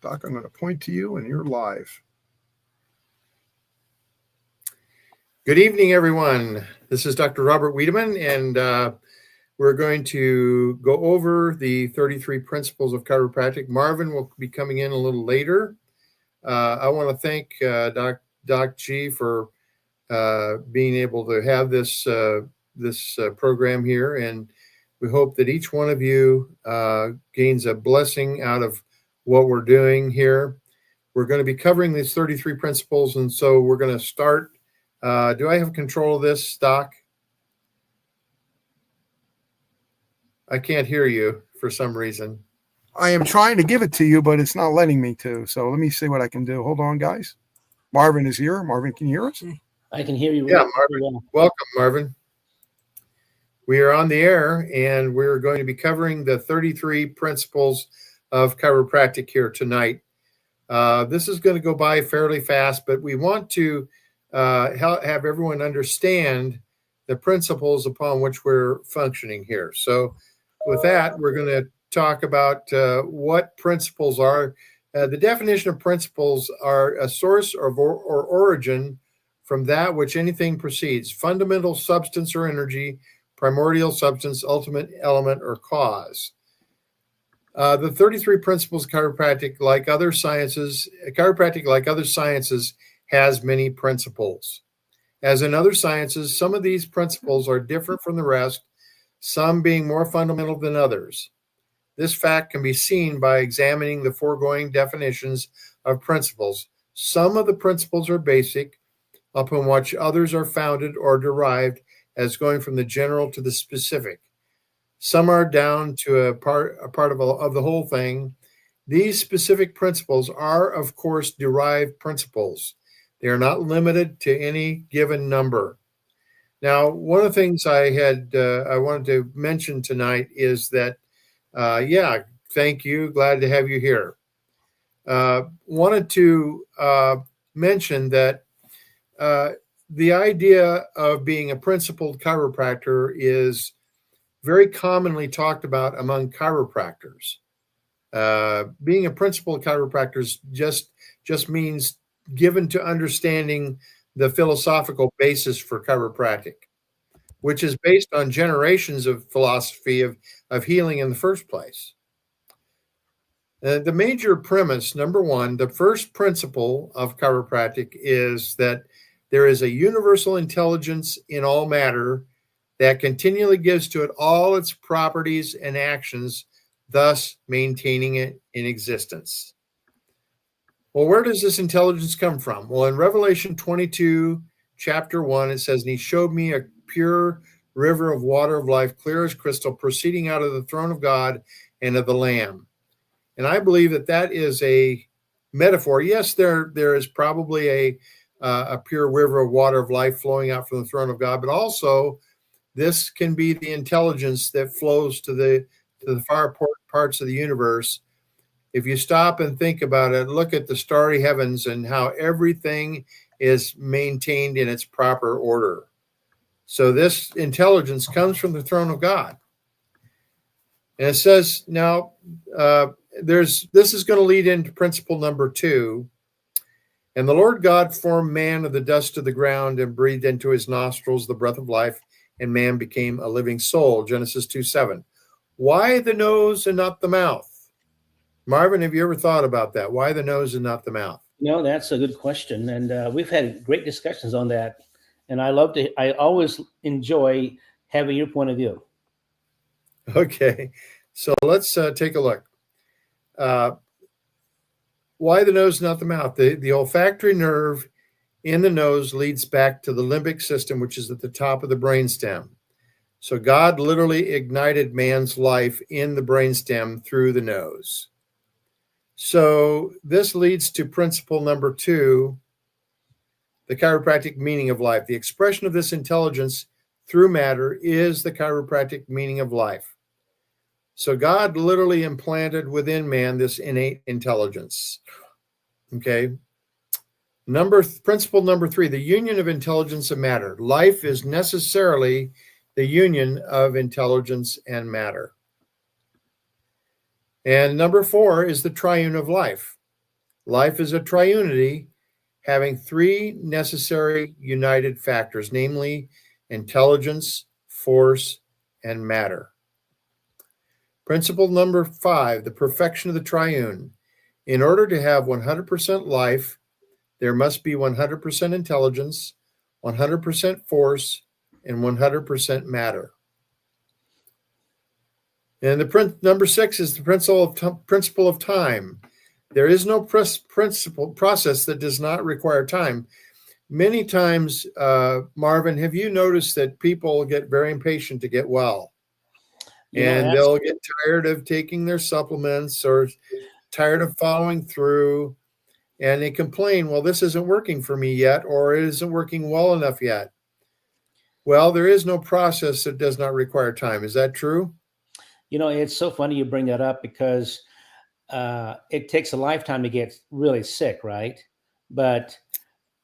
Doc, I'm going to point to you and you're live. Good evening, everyone. This is Dr. Robert Wiedemann, and we're going to go over the 33 principles of chiropractic. Marvin will be coming in a little later. I want to thank Doc G for being able to have this program here, and we hope that each one of you gains a blessing out of what we're doing here. We're going to be covering these 33 principles, and so we're going to start. Do I have control of this, Doc? I can't hear you for some reason. I am trying to give it to you, but it's not letting me to. So let me see what I can do. Hold on, guys. Marvin is here. Marvin, can you hear us? I can hear you. Yeah, Marvin. Welcome, Marvin. We are on the air, and we're going to be covering the 33 principles of chiropractic here tonight. This is going to go by fairly fast, but we want to have everyone understand the principles upon which we're functioning here. So with that, we're going to talk about what principles are. The definition of principles are a source or origin from that which anything proceeds, fundamental substance or energy, primordial substance, ultimate element, or cause. The 33 principles of chiropractic, like other sciences, has many principles. As in other sciences, some of these principles are different from the rest, some being more fundamental than others. This fact can be seen by examining the foregoing definitions of principles. Some of the principles are basic, upon which others are founded or derived as going from the general to the specific. Some are down to a part of the whole thing. These specific principles are, of course, derived principles. They are not limited to any given number. Now, one of the things I wanted to mention tonight is that, thank you. Glad to have you here. Wanted to mention that the idea of being a principled chiropractor is very commonly talked about among chiropractors. Being a principled chiropractor just means given to understanding the philosophical basis for chiropractic, which is based on generations of philosophy of healing in the first place. The major premise, number one, the first principle of chiropractic is that there is a universal intelligence in all matter that continually gives to it all its properties and actions, thus maintaining it in existence. Well, where does this intelligence come from? Well, in Revelation 22, chapter 1, it says, "And he showed me a pure river of water of life, clear as crystal, proceeding out of the throne of God and of the Lamb." And I believe that is a metaphor. Yes, there is probably a pure river of water of life flowing out from the throne of God, but also this can be the intelligence that flows to the far parts of the universe. If you stop and think about it, look at the starry heavens and how everything is maintained in its proper order. So this intelligence comes from the throne of God. And it says, now, this is going to lead into principle number 2. "And the Lord God formed man of the dust of the ground and breathed into his nostrils the breath of life, and man became a living soul." Genesis 2:7. Why the nose and not the mouth? Marvin, have you ever thought about that? Why the nose and not the mouth? No, that's a good question. And we've had great discussions on that. And I always enjoy having your point of view. Okay. So let's take a look. Why the nose, not the mouth? The olfactory nerve in the nose leads back to the limbic system, which is at the top of the brainstem. So God literally ignited man's life in the brainstem through the nose. So this leads to principle number 2, the chiropractic meaning of life. The expression of this intelligence through matter is the chiropractic meaning of life. So God literally implanted within man this innate intelligence. Okay. Principle number 3, the union of intelligence and matter. Life is necessarily the union of intelligence and matter. And number 4 is the triune of life. Life is a triunity having three necessary united factors, namely intelligence, force, and matter. Principle number 5, the perfection of the triune. In order to have 100% life, there must be 100% intelligence, 100% force, and 100% matter. And the number 6 is the principle of time. There is no process that does not require time. Many times, Marvin, have you noticed that people get very impatient to get well? And they'll get tired of taking their supplements or tired of following through, and they complain, well, this isn't working for me yet, or it isn't working well enough yet. Well, there is no process that does not require time. Is that true? It's so funny you bring that up because it takes a lifetime to get really sick, right? But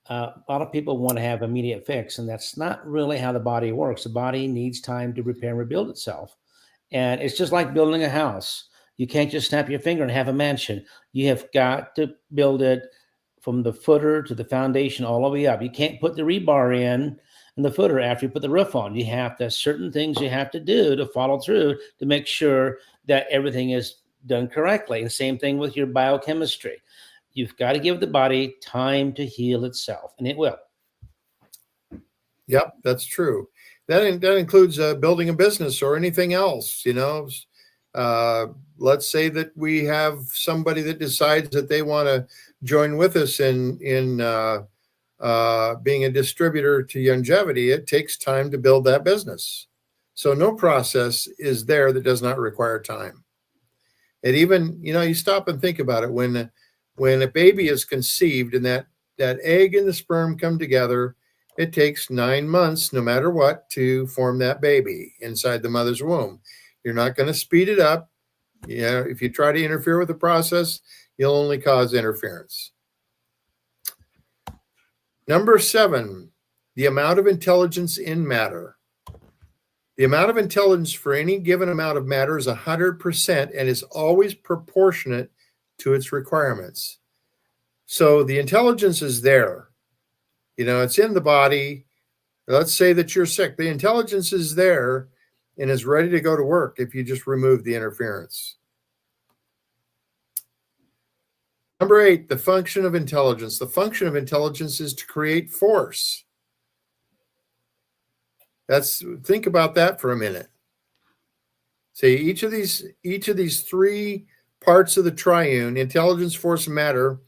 a lot of people want to have immediate fix, and that's not really how the body works. The body needs time to repair and rebuild itself. And it's just like building a house. You can't just snap your finger and have a mansion. You have got to build it from the footer to the foundation all the way up. You can't put the rebar in the footer after you put the roof on. You have to, certain things you have to do to follow through to make sure that everything is done correctly. And same thing with your biochemistry. You've got to give the body time to heal itself, and it will. Yep, that's true. That includes building a business or anything else. Let's say that we have somebody that decides that they want to join with us in being a distributor to Youngevity. It takes time to build that business. So no process is there that does not require time. And even, you stop and think about it. When a baby is conceived and that egg and the sperm come together, it takes 9 months, no matter what, to form that baby inside the mother's womb. You're not going to speed it up. If you try to interfere with the process, you'll only cause interference. Number 7, the amount of intelligence in matter. The amount of intelligence for any given amount of matter is 100% and is always proportionate to its requirements. So the intelligence is there. It's in the body. Let's say that you're sick. The intelligence is there and is ready to go to work if you just remove the interference. Number 8, the function of intelligence. The function of intelligence is to create force. Think about that for a minute. See, each of these 3 parts of the triune, intelligence, force, and matter,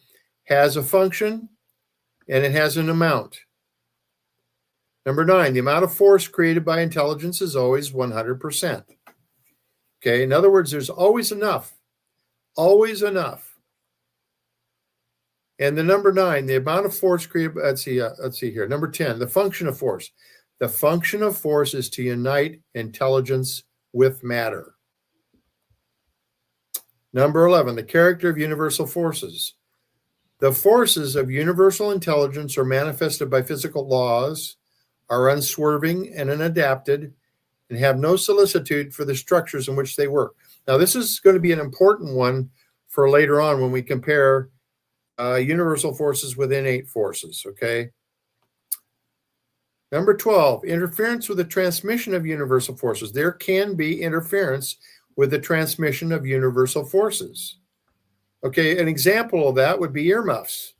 has a function and it has an amount. Number 9, the amount of force created by intelligence is always 100%. Okay, in other words, there's always enough. Always enough. And the number 9, the amount of force created, let's see here. Number 10, the function of force. The function of force is to unite intelligence with matter. Number 11, the character of universal forces. The forces of universal intelligence are manifested by physical laws, are unswerving and unadapted, and have no solicitude for the structures in which they work. Now, this is going to be an important one for later on when we compare universal forces with innate forces, okay? Number 12, interference with the transmission of universal forces. There can be interference with the transmission of universal forces. Okay, an example of that would be earmuffs.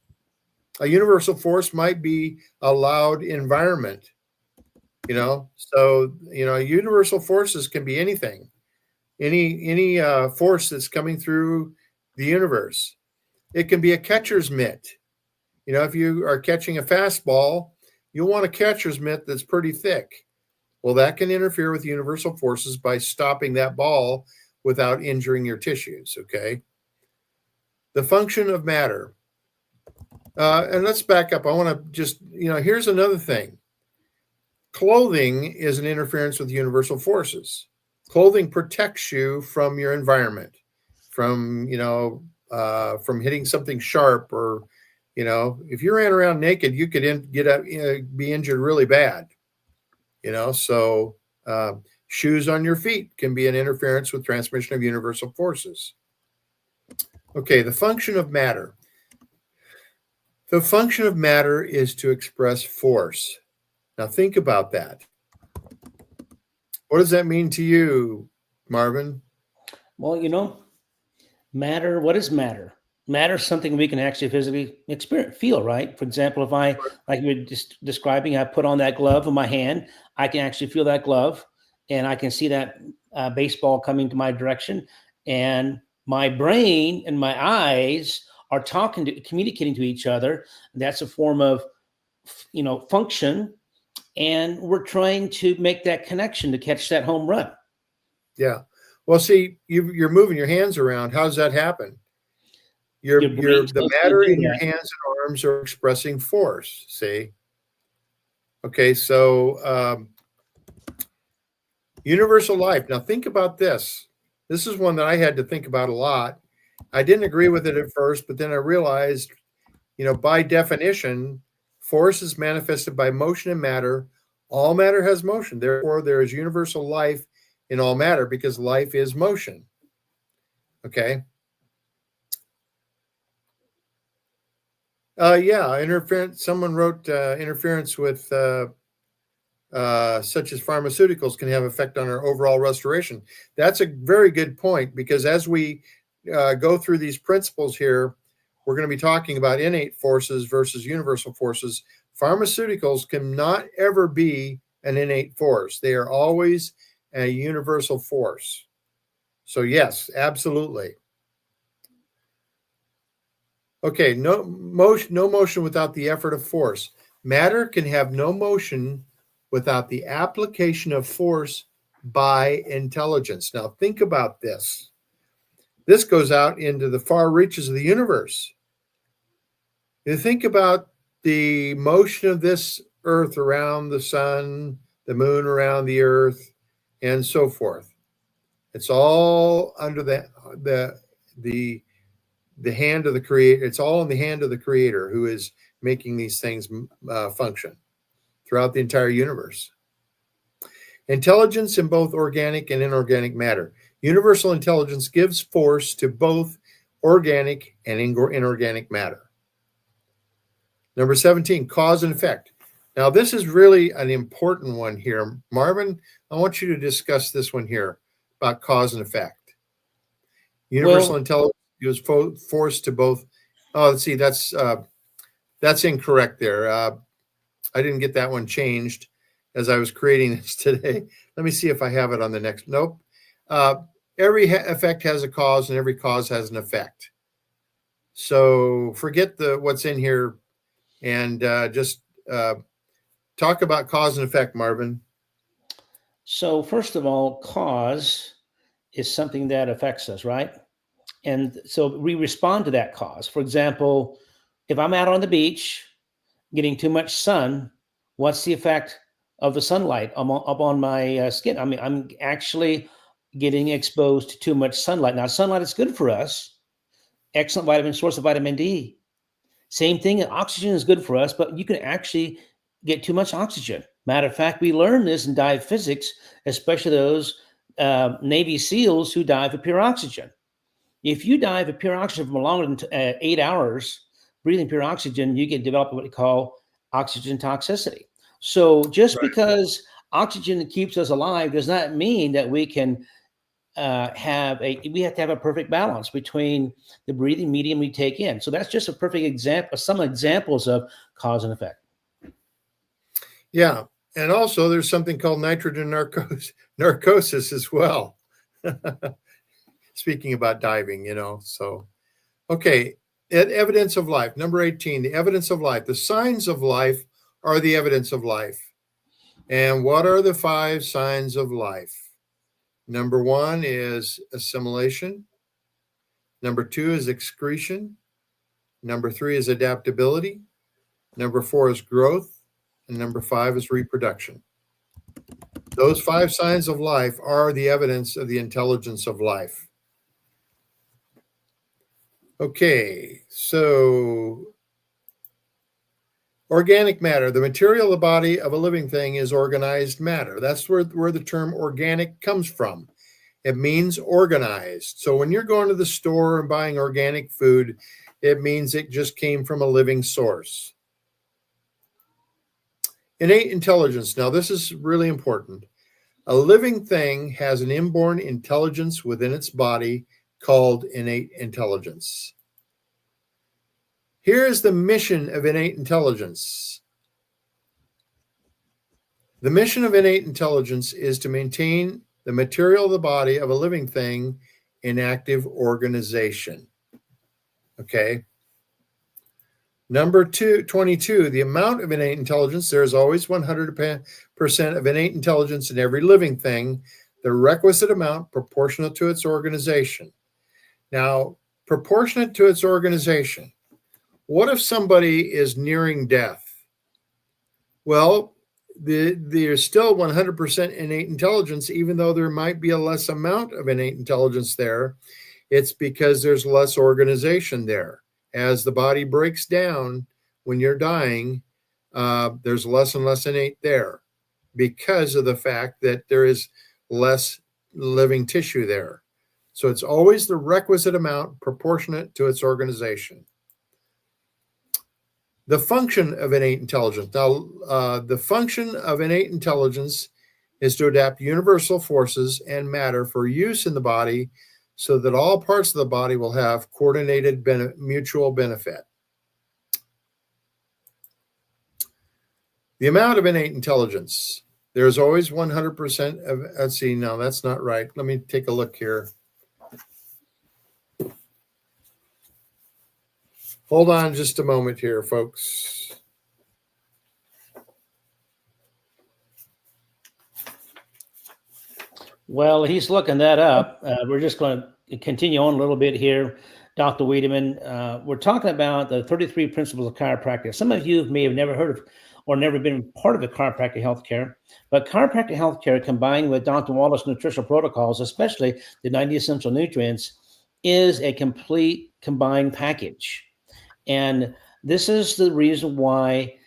A universal force might be a loud environment, So, universal forces can be anything, any force that's coming through the universe. It can be a catcher's mitt. If you are catching a fastball, you'll want a catcher's mitt that's pretty thick. Well, that can interfere with universal forces by stopping that ball without injuring your tissues, okay? The function of matter. And let's back up. I want to just, here's another thing. Clothing is an interference with universal forces. Clothing protects you from your environment, from hitting something sharp, or, if you ran around naked, you could be injured really bad. So shoes on your feet can be an interference with transmission of universal forces. Okay, the function of matter. The function of matter is to express force. Now think about that. What does that mean to you, Marvin? Well, matter, what is matter? Matter is something we can actually physically experience, feel, right? For example, if I, like you were just describing, I put on that glove in my hand, I can actually feel that glove and I can see that baseball coming to my direction. And my brain and my eyes are communicating to each other. That's a form of, function. And we're trying to make that connection to catch that home run. Yeah. Well, see, you're moving your hands around. How does that happen? The matter in your hands and arms are expressing force. See? Okay, so universal life. Now think about this. This is one that I had to think about a lot. I didn't agree with it at first, but then I realized, by definition, force is manifested by motion and matter. All matter has motion. Therefore, there is universal life in all matter because life is motion. Okay. Interference. Someone wrote interference with such as pharmaceuticals can have effect on our overall restoration. That's a very good point because as we go through these principles here, we're going to be talking about innate forces versus universal forces. Pharmaceuticals cannot ever be an innate force. They are always a universal force. So yes, absolutely. Okay, no motion without the effort of force. Matter can have no motion without the application of force by intelligence. Now think about this. This goes out into the far reaches of the universe. You think about the motion of this earth around the sun, the moon around the earth, and so forth. It's all under the hand of the creator. It's all in the hand of the creator who is making these things function throughout the entire universe. Intelligence in both organic and inorganic matter. Universal intelligence gives force to both organic and inorganic matter. Number 17, cause and effect. Now, this is really an important one here. Marvin, I want you to discuss this one here about cause and effect. Universal intelligence gives force to both. Oh, let's see, that's incorrect there. I didn't get that one changed as I was creating this today. Let me see if I have it on the next. Nope. Every effect has a cause and every cause has an effect. So forget what's in here and just talk about cause and effect, Marvin. So first of all, cause is something that affects us, right? And so we respond to that cause. For example, if I'm out on the beach getting too much sun, what's the effect of the sunlight up on my skin? I mean, I'm actually getting exposed to too much sunlight. Now, sunlight is good for us. Excellent source of vitamin D. Same thing, oxygen is good for us, but you can actually get too much oxygen. Matter of fact, we learned this in dive physics, especially those Navy SEALs who dive with pure oxygen. If you dive with pure oxygen for longer than 8 hours, breathing pure oxygen, you can develop what we call oxygen toxicity. So just because oxygen keeps us alive does not mean that we can we have to have a perfect balance between the breathing medium we take in. So that's just a perfect example, some examples of cause and effect. Yeah. And also there's something called nitrogen narcosis as well. Speaking about diving, so, okay. Evidence of life. Number 18, the evidence of life. The signs of life are the evidence of life. And what are the 5 signs of life? Number 1 is assimilation. Number 2 is excretion. Number 3 is adaptability. Number 4 is growth. And number 5 is reproduction. Those 5 signs of life are the evidence of the intelligence of life. Okay, so organic matter, the material of the body of a living thing is organized matter. That's where the term organic comes from. It means organized. So when you're going to the store and buying organic food, it means it just came from a living source. Innate intelligence. Now, this is really important. A living thing has an inborn intelligence within its body called innate intelligence. Here is the mission of innate intelligence. The mission of innate intelligence is to maintain the material of the body of a living thing in active organization. Okay. Number 22, the amount of innate intelligence. There is always 100% of innate intelligence in every living thing, the requisite amount proportionate to its organization. Now, proportionate to its organization. What if somebody is nearing death? Well, there's still 100% innate intelligence, even though there might be a less amount of innate intelligence there. It's because there's less organization there. As the body breaks down when you're dying, there's less and less innate there because of the fact that there is less living tissue there. So it's always the requisite amount proportionate to its organization. The function of innate intelligence. Now, the function of innate intelligence is to adapt universal forces and matter for use in the body so that all parts of the body will have coordinated mutual benefit. The amount of innate intelligence. There's always 100% of, let's see, no, that's not right. Let me take a look here. Hold on just a moment here, folks. Well, he's looking that up. We're just going to continue on a little bit here, Dr. Wiedemann. We're talking about the 33 principles of chiropractic. Some of you may have never heard of or never been part of the chiropractic healthcare, but chiropractic healthcare combined with Dr. Wallach's nutritional protocols, especially the 90 essential nutrients, is a complete combined package. And this is the reason why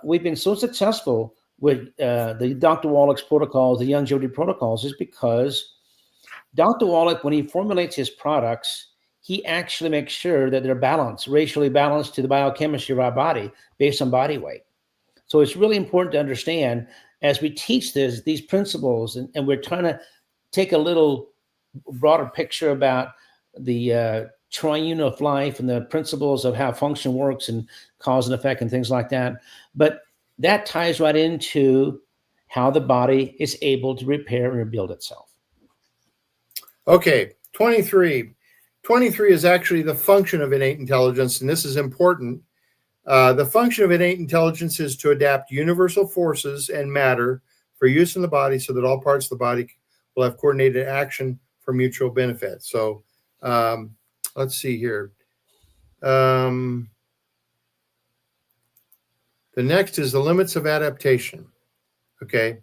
we've been so successful with the Dr. Wallach's protocols, the longevity protocols, is because Dr. Wallach, when he formulates his products, he actually makes sure that they're balanced, racially balanced to the biochemistry of our body based on body weight. So it's really important to understand as we teach these principles, and we're trying to take a little broader picture about the triune of life and the principles of how function works and cause and effect and things like that. But that ties right into how the body is able to repair and rebuild itself. Okay, 23. 23 is actually the function of innate intelligence, and this is important. The function of innate intelligence is to adapt universal forces and matter for use in the body so that all parts of the body will have coordinated action for mutual benefit. So let's see here. The next is the limits of adaptation. Okay.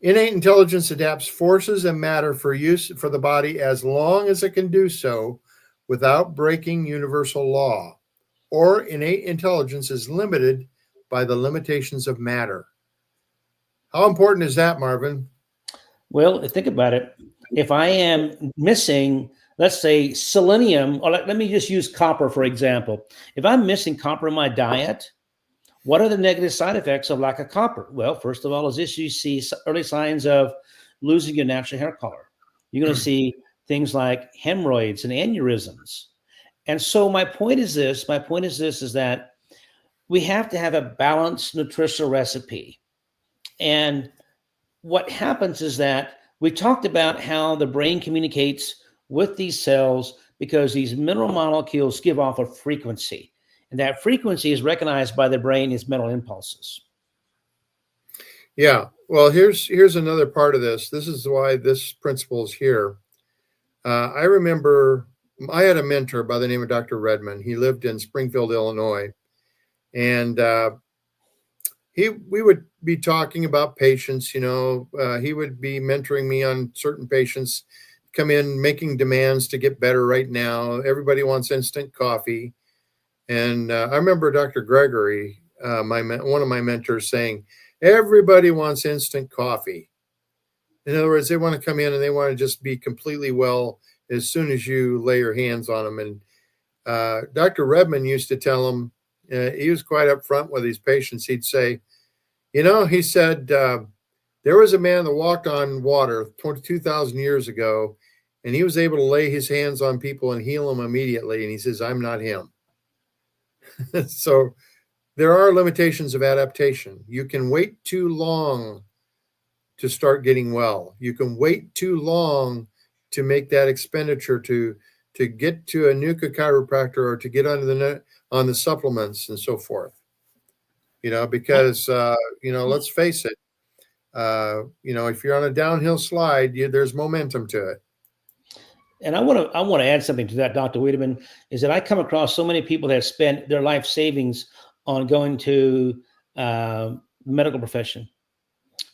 Innate intelligence adapts forces and matter for use for the body as long as it can do so without breaking universal law, or innate intelligence is limited by the limitations of matter. How important is that, Marvin? Well, think about it. If I am missing, let's say, selenium, or let me just use copper, for example. If I'm missing copper in my diet, what are the negative side effects of lack of copper? Well, first of all, is this you see early signs of losing your natural hair color. You're going to see things like hemorrhoids and aneurysms. And so my point is this is that we have to have a balanced nutritional recipe. And what happens is that we talked about how the brain communicates with these cells because these mineral molecules give off a frequency. And that frequency is recognized by the brain as mental impulses. Yeah. Well, here's another part of this. This is why this principle is here. I remember I had a mentor by the name of Dr. Redman. He lived in Springfield, Illinois. And we would be talking about patients, he would be mentoring me on certain patients, come in making demands to get better right now. Everybody wants instant coffee. And I remember Dr. Gregory, one of my mentors, saying, everybody wants instant coffee. In other words, they want to come in and they want to just be completely well as soon as you lay your hands on them. And Dr. Redman used to tell them, he was quite upfront with his patients. He'd say, he said, there was a man that walked on water 22,000 years ago, and he was able to lay his hands on people and heal them immediately. And he says, I'm not him. So there are limitations of adaptation. You can wait too long to start getting well. You can wait too long to make that expenditure to get to a NUCA chiropractor or to get on the supplements and so forth. Because let's face it, if you're on a downhill slide, there's momentum to it. And I want to add something to that, Dr. Wiedemann, is that I come across so many people that spend their life savings on going to the medical profession,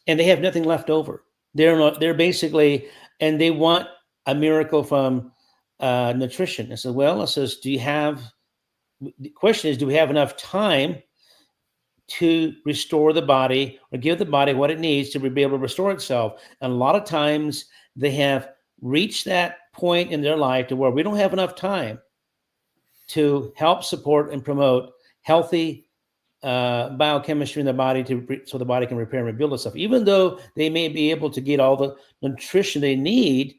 and they have nothing left over. They're basically, and they want a miracle from nutrition. And so, well, it says, the question is, do we have enough time to restore the body or give the body what it needs to be able to restore itself? And a lot of times they have reached that point in their life to where we don't have enough time to help support and promote healthy biochemistry in the body so the body can repair and rebuild itself, even though they may be able to get all the nutrition they need.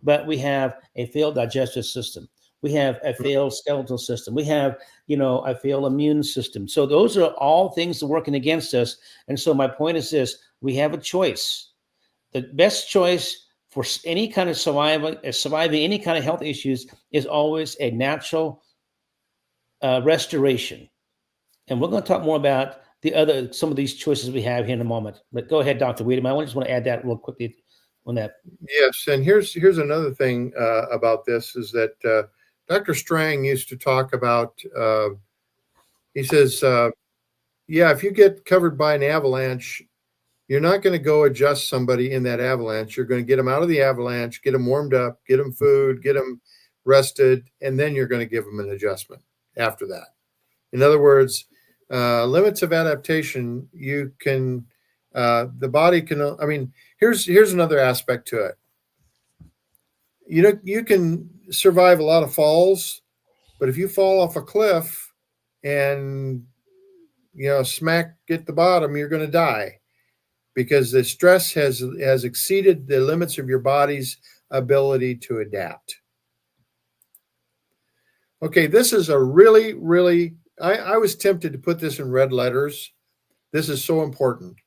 But we have a failed digestive system. We have a failed skeletal system. We have, a failed immune system. So those are all things that are working against us. And so my point is this: we have a choice. The best choice for any kind of surviving any kind of health issues is always a natural restoration. And we're going to talk more about some of these choices we have here in a moment. But go ahead, Dr. Wiedemann. I just want to add that real quickly on that. Yes, and here's another thing about this is that Dr. Strang used to talk about. He says, if you get covered by an avalanche, you're not going to go adjust somebody in that avalanche. You're going to get them out of the avalanche, get them warmed up, get them food, get them rested, and then you're going to give them an adjustment after that. In other words, limits of adaptation, you can, the body can, here's another aspect to it. You can survive a lot of falls, but if you fall off a cliff and, get the bottom, you're going to die, because the stress has exceeded the limits of your body's ability to adapt. Okay, this is a really, really, I was tempted to put this in red letters. This is so important.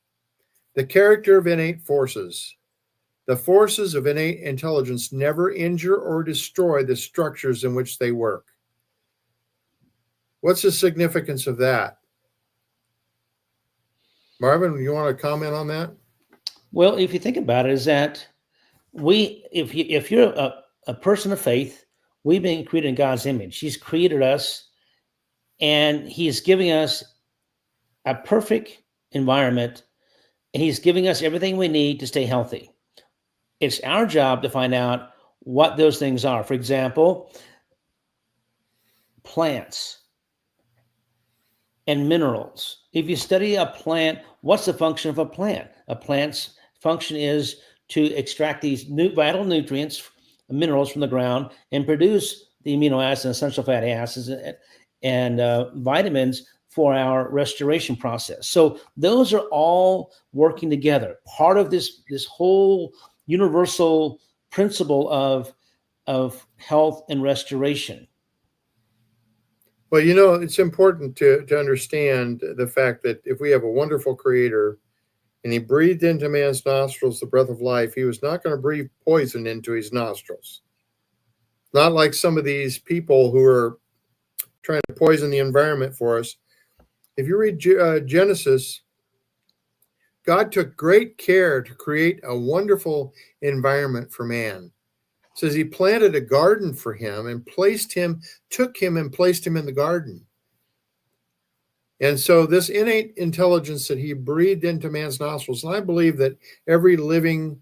The character of innate forces. The forces of innate intelligence never injure or destroy the structures in which they work. What's the significance of that? Marvin, you want to comment on that? Well, if you think about it, is that if you're a person of faith, we've been created in God's image. He's created us, and He's giving us a perfect environment, and He's giving us everything we need to stay healthy. It's our job to find out what those things are. For example, plants and minerals. If you study a plant, what's the function of a plant? A plant's function is to extract these vital nutrients, minerals from the ground, and produce the amino acids and essential fatty acids and vitamins for our restoration process. So those are all working together. Part of this whole universal principle of health and restoration. Well, it's important to understand the fact that if we have a wonderful creator and He breathed into man's nostrils the breath of life, He was not going to breathe poison into his nostrils. Not like some of these people who are trying to poison the environment for us. If you read Genesis, God took great care to create a wonderful environment for man. It says He planted a garden for him and took him and placed him in the garden. And so this innate intelligence that He breathed into man's nostrils, and I believe that every living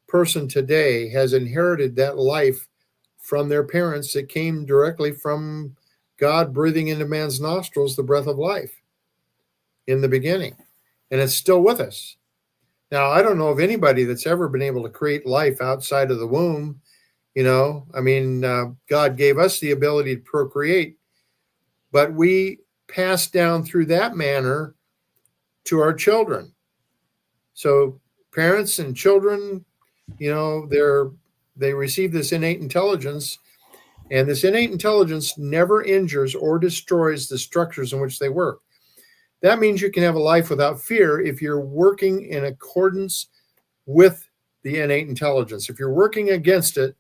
person today has inherited that life from their parents that came directly from God breathing into man's nostrils the breath of life in the beginning. And it's still with us. Now, I don't know of anybody that's ever been able to create life outside of the womb. God gave us the ability to procreate, but we pass down through that manner to our children. So parents and children, they receive this innate intelligence, and this innate intelligence never injures or destroys the structures in which they work. That means you can have a life without fear if you're working in accordance with the innate intelligence. If you're working against it,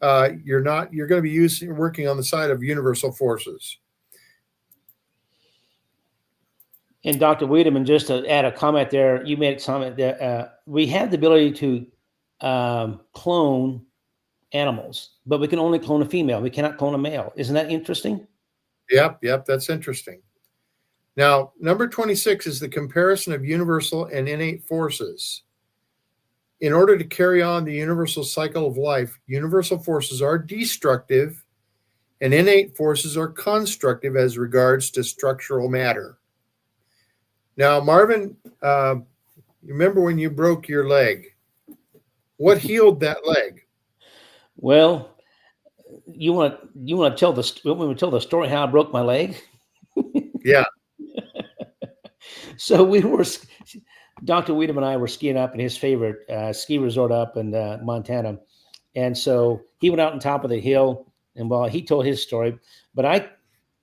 you're going to be working on the side of universal forces. And Dr. Wiedemann, just to add a comment there, you made a comment that we have the ability to clone animals, but we can only clone a female. We cannot clone a male. Isn't that interesting? Yep, that's interesting. Now, number 26 is the comparison of universal and innate forces. In order to carry on the universal cycle of life, universal forces are destructive and innate forces are constructive as regards to structural matter. Now, Marvin, you remember when you broke your leg? What healed that leg? Well, you want to tell the story how I broke my leg? Yeah. So Dr. Wiedemann and I were skiing up in his favorite ski resort up in Montana. And so he went out on top of the hill, and he told his story, but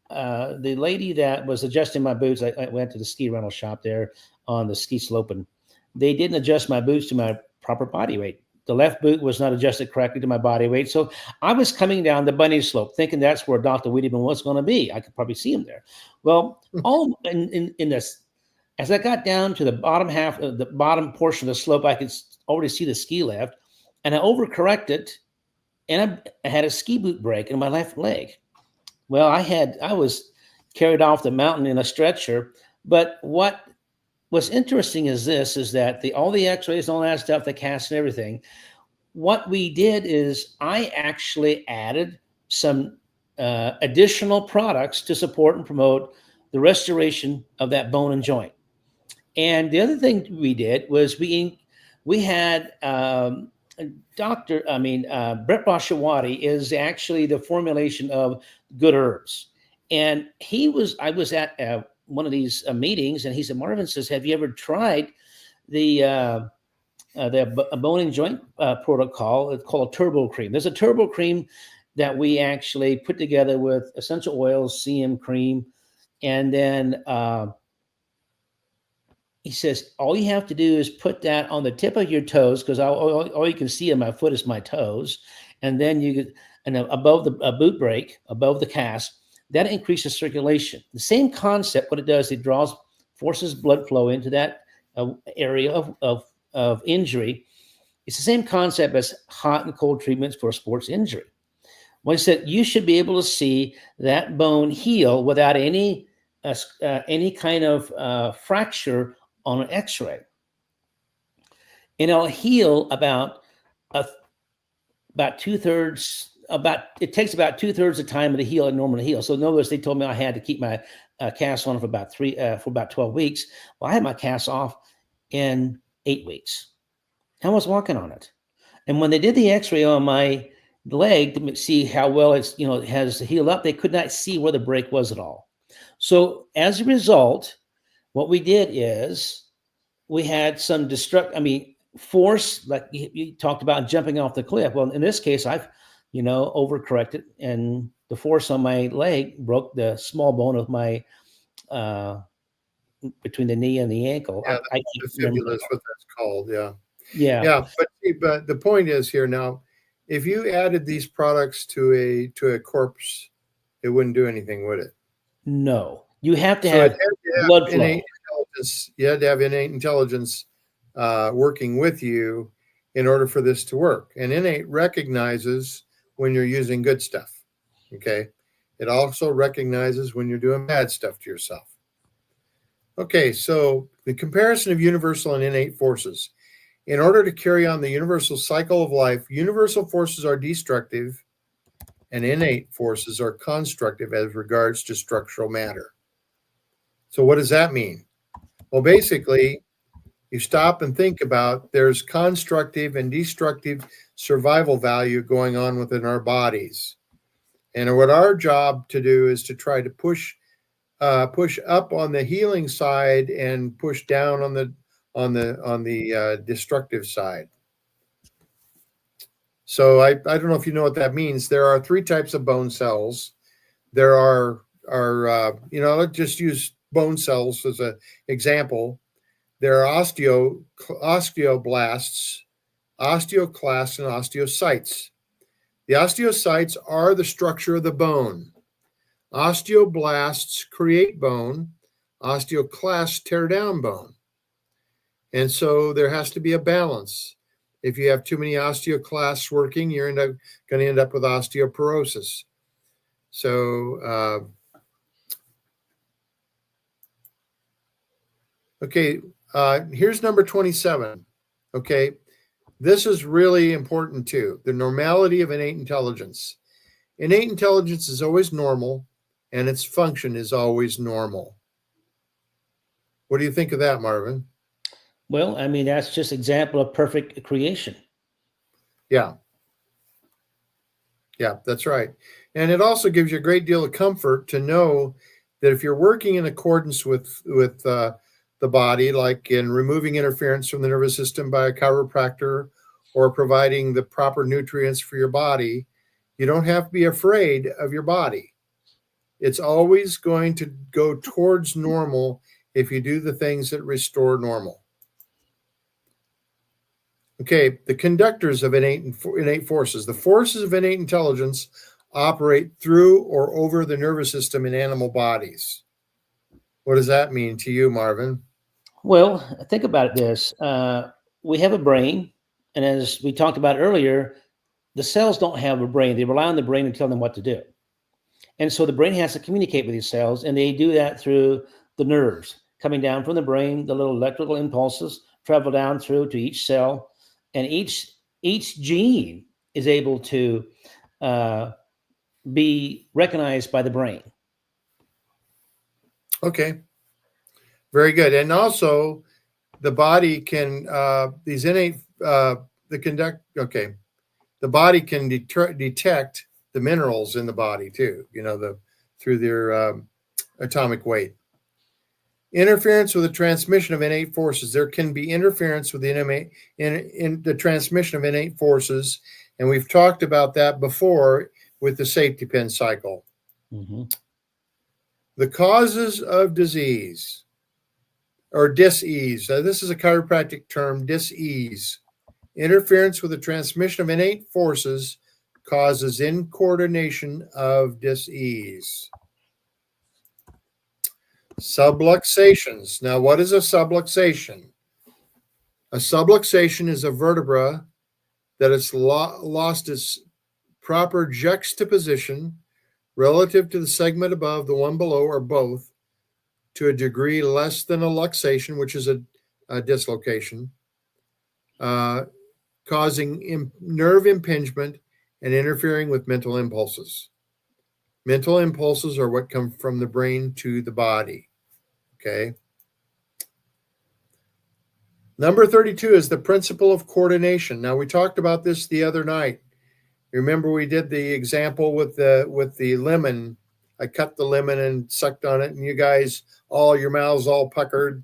the lady that was adjusting my boots, I went to the ski rental shop there on the ski slope, and they didn't adjust my boots to my proper body weight. The left boot was not adjusted correctly to my body weight. So I was coming down the bunny slope thinking that's where Dr. Wiedemann was going to be. I could probably see him there. Well, all in this, as I got down to the bottom half of the bottom portion of the slope, I could already see the ski lift, and I overcorrected, and I had a ski boot break in my left leg. Well, I was carried off the mountain in a stretcher, but what was interesting is that all the x-rays and all that stuff, the cast and everything, what we did is I actually added some additional products to support and promote the restoration of that bone and joint. And the other thing we did was we had Brett Bashawati is actually the formulation of good herbs. And I was at one of these meetings, and he said, Marvin says, have you ever tried the bone and joint protocol? It's called a turbo cream. There's a turbo cream that we actually put together with essential oils, CM cream. And then he says, all you have to do is put that on the tip of your toes, because all you can see on my foot is my toes. And then above the boot break, above the cast, that increases circulation. The same concept, what it does, it forces blood flow into that area of injury. It's the same concept as hot and cold treatments for a sports injury. Well, he said you should be able to see that bone heal without any kind of fracture on an X-ray, and it'll heal about 2/3. It takes about 2/3 the time of the heal it normally heals. So in other words, they told me I had to keep my cast on for about 12 weeks. Well, I had my cast off in 8 weeks. I was walking on it, and when they did the X-ray on my leg to see how well it has healed up, they could not see where the break was at all. So as a result, what we did is we had some force, like you talked about jumping off the cliff. Well, in this case, I've overcorrected, and the force on my leg broke the small bone of my between the knee and the ankle. Yeah, the fibula is what that's called. Yeah. But the point is here now, if you added these products to a corpse, it wouldn't do anything, would it? No, you have to have blood flow. You had to have innate intelligence working with you in order for this to work. And innate recognizes when you're using good stuff. Okay. It also recognizes when you're doing bad stuff to yourself. Okay. So the comparison of universal and innate forces. In order to carry on the universal cycle of life, universal forces are destructive and innate forces are constructive as regards to structural matter. So what does that mean? Well, basically, you stop and think about there's constructive and destructive survival value going on within our bodies. And what our job to do is to try to push up on the healing side and push down on the destructive side. So I don't know if you know what that means. There are 3 types of bone cells. There are let's just use bone cells as an example. There are osteoblasts, osteoclasts, and osteocytes. The osteocytes are the structure of the bone. Osteoblasts create bone. Osteoclasts tear down bone. And so there has to be a balance. If you have too many osteoclasts working, you're going to end up with osteoporosis. So, here's number 27. Okay, this is really important too. The normality of innate intelligence. Innate intelligence is always normal, and its function is always normal. What do you think of that, Marvin? Well, I mean, that's just example of perfect creation. Yeah. Yeah, that's right. And it also gives you a great deal of comfort to know that if you're working in accordance with the body, like in removing interference from the nervous system by a chiropractor or providing the proper nutrients for your body, you don't have to be afraid of your body. It's always going to go towards normal if you do the things that restore normal. Okay, the conductors of innate forces. The forces of innate intelligence operate through or over the nervous system in animal bodies. What does that mean to you, Marvin? Well, think about this. We have a brain, and as we talked about earlier, the cells don't have a brain. They rely on the brain to tell them what to do. And so the brain has to communicate with these cells, and they do that through the nerves coming down from the brain. The little electrical impulses travel down through to each cell, and each gene is able to be recognized by the brain. Okay, very good. And also, the body can these innate the body can detect the minerals in the body too. Through their atomic weight. Interference with the transmission of innate forces. There can be interference with the transmission of innate forces, and we've talked about that before with the safety pin cycle. Mm-hmm. The causes of disease or dis-ease. This is a chiropractic term, dis-ease. Interference with the transmission of innate forces causes incoordination of dis-ease. Subluxations. Now, what is a subluxation? A subluxation is a vertebra that has lost its proper juxtaposition relative to the segment above, the one below, or both, to a degree less than a luxation, which is a dislocation, causing nerve impingement and interfering with mental impulses. Mental impulses are what come from the brain to the body. Okay. Number 32 is the principle of coordination. Now, we talked about this the other night. Remember, we did the example with the lemon. I cut the lemon and sucked on it, and you guys, your mouths all puckered.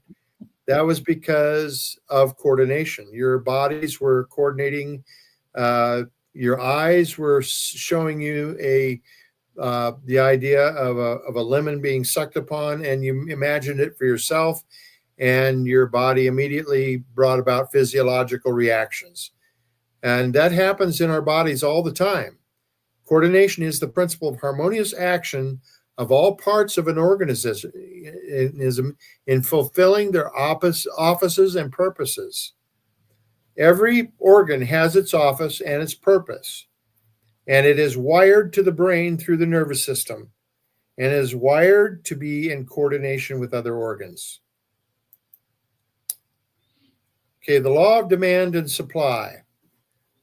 That was because of coordination. Your bodies were coordinating. Your eyes were showing you the idea of a lemon being sucked upon, and you imagined it for yourself, and your body immediately brought about physiological reactions. And that happens in our bodies all the time. Coordination is the principle of harmonious action of all parts of an organism in fulfilling their offices and purposes. Every organ has its office and its purpose, and it is wired to the brain through the nervous system, and is wired to be in coordination with other organs. Okay, the law of demand and supply.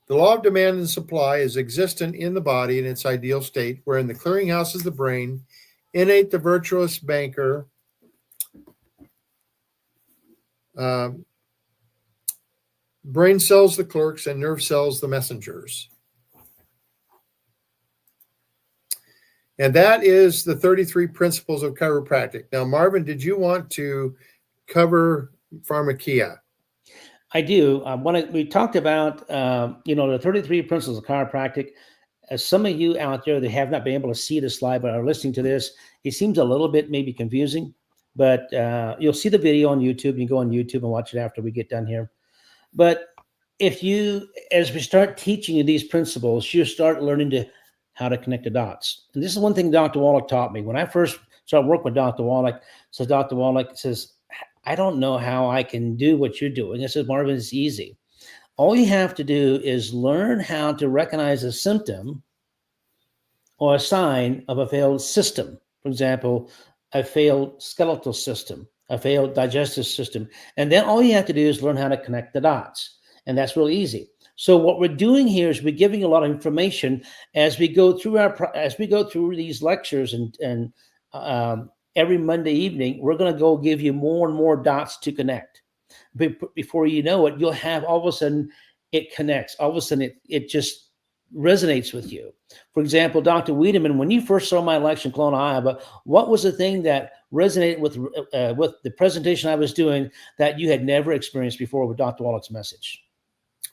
The law of demand and supply is existent in the body in its ideal state, wherein the clearinghouse is the brain, innate the virtuous banker, brain cells the clerks and nerve cells the messengers. And that is the 33 principles of chiropractic. Now, Marvin, did you want to cover pharmakia? I do. We talked about, the 33 principles of chiropractic. As some of you out there that have not been able to see the slide but are listening to this, it seems a little bit maybe confusing, but you'll see the video on YouTube. You can go on YouTube and watch it after we get done here. But as we start teaching you these principles, you start learning how to connect the dots. And this is one thing Dr. Wallach taught me. When I first started working with Dr. Wallach, Dr. Wallach says, I don't know how I can do what you're doing. I said, Marvin, it's easy. All you have to do is learn how to recognize a symptom or a sign of a failed system. For example, a failed skeletal system, a failed digestive system. And then all you have to do is learn how to connect the dots. And that's really easy. So what we're doing here is we're giving you a lot of information as we go through these lectures, and every Monday evening, we're going to go give you more and more dots to connect. Before you know it, you'll have all of a sudden it connects. All of a sudden it just resonates with you. For example, Dr. Wiedemann, when you first saw my lecture in Kelowna, Iowa, what was the thing that resonated with the presentation I was doing that you had never experienced before with Dr. Wallach's message?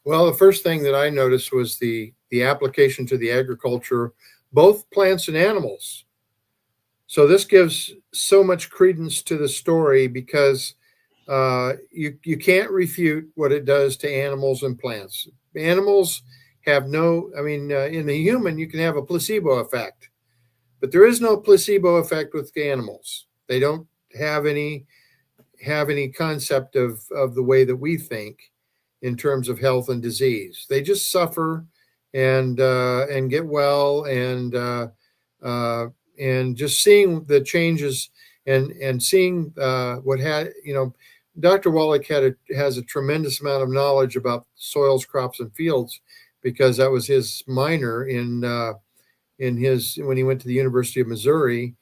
Well, the first thing that I noticed was the application to the agriculture, both plants and animals. So this gives so much credence to the story because you can't refute what it does to animals and plants. Animals have in the human, you can have a placebo effect, but there is no placebo effect with animals. They don't have any concept of the way that we think in terms of health and disease. They just suffer and get well, and just seeing the changes and seeing Dr. Wallach has a tremendous amount of knowledge about soils, crops, and fields, because that was his minor when he went to the University of Missouri,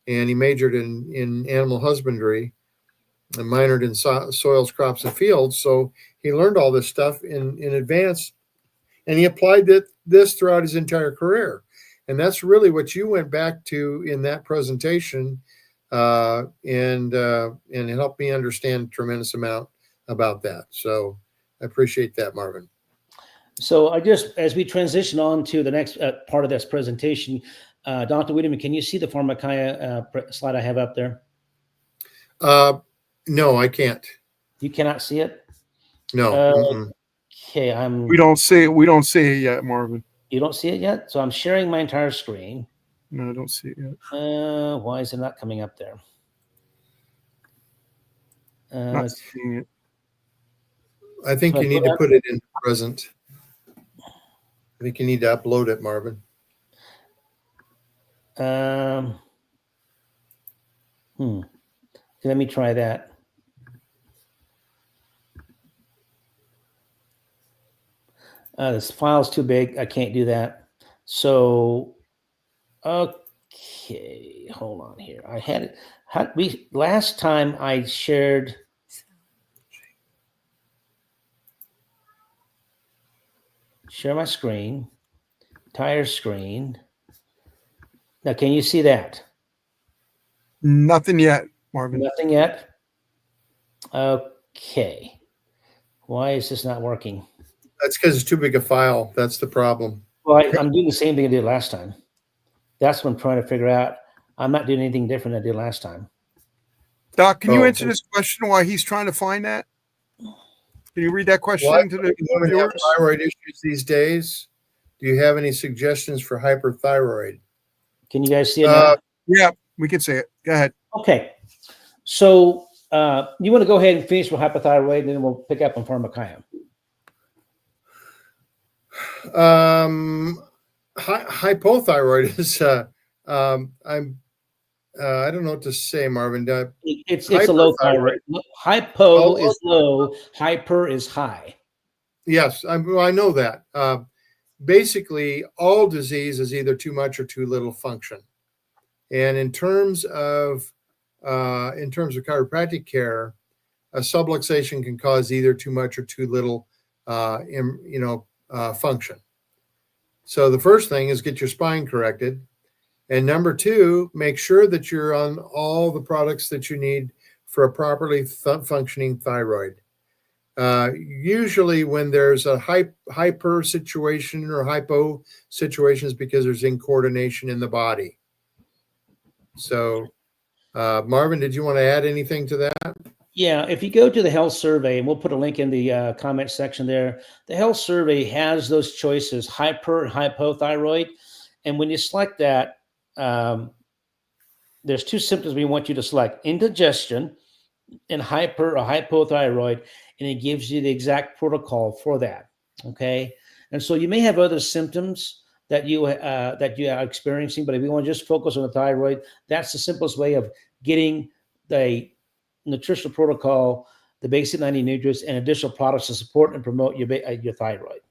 and he majored in animal husbandry and minored in soils, crops, and fields. So he learned all this stuff in advance, and he applied this throughout his entire career. And that's really what you went back to in that presentation, and it helped me understand a tremendous amount about that. So I appreciate that, Marvin. So as we transition on to the next part of this presentation, Dr. Wiedemann, can you see the pharmakia slide I have up there? No, I can't. You cannot see it? No. Okay, We don't see it. We don't see it yet, Marvin. You don't see it yet? So I'm sharing my entire screen. No, I don't see it yet. Why is it not coming up there? Not seeing it. I think you need to put it in present. I think you need to upload it, Marvin. Let me try that. This file's too big. I can't do that. So, okay, hold on here. I had it. Last time I shared. Share my screen. Entire screen. Now, can you see that? Nothing yet, Marvin. Nothing yet. Okay. Why is this not working? That's because it's too big a file. That's the problem. Well, I'm doing the same thing I did last time. That's what I'm trying to figure out. I'm not doing anything different than I did last time. Doc, can you answer this question why he's trying to find that? Can you read that question to the women have thyroid issues these days? Do you have any suggestions for hyperthyroid? Can you guys see it now? Yeah, we can see it. Go ahead. Okay. So you want to go ahead and finish with hypothyroid, and then we'll pick up on pharmakia. Hypothyroid is I don't know what to say, Marvin. It's a low thyroid. Hypo is low, hyper is high. Yes, I know that. Basically, all disease is either too much or too little function. And in terms of chiropractic care, a subluxation can cause either too much or too little function. So the first thing is get your spine corrected. And number two, make sure that you're on all the products that you need for a properly functioning thyroid. Usually when there's a hyper situation or hypo situations because there's incoordination in the body. So Marvin, did you want to add anything to that? Yeah, if you go to the health survey, and we'll put a link in the comment section there, the health survey has those choices, hyper and hypothyroid. And when you select that, there's two symptoms we want you to select: indigestion and hyper or hypothyroid, and it gives you the exact protocol for that. Okay, and so you may have other symptoms that you are experiencing, but if you want to just focus on the thyroid, that's the simplest way of getting the nutritional protocol, the basic 90 nutrients, and additional products to support and promote your thyroid.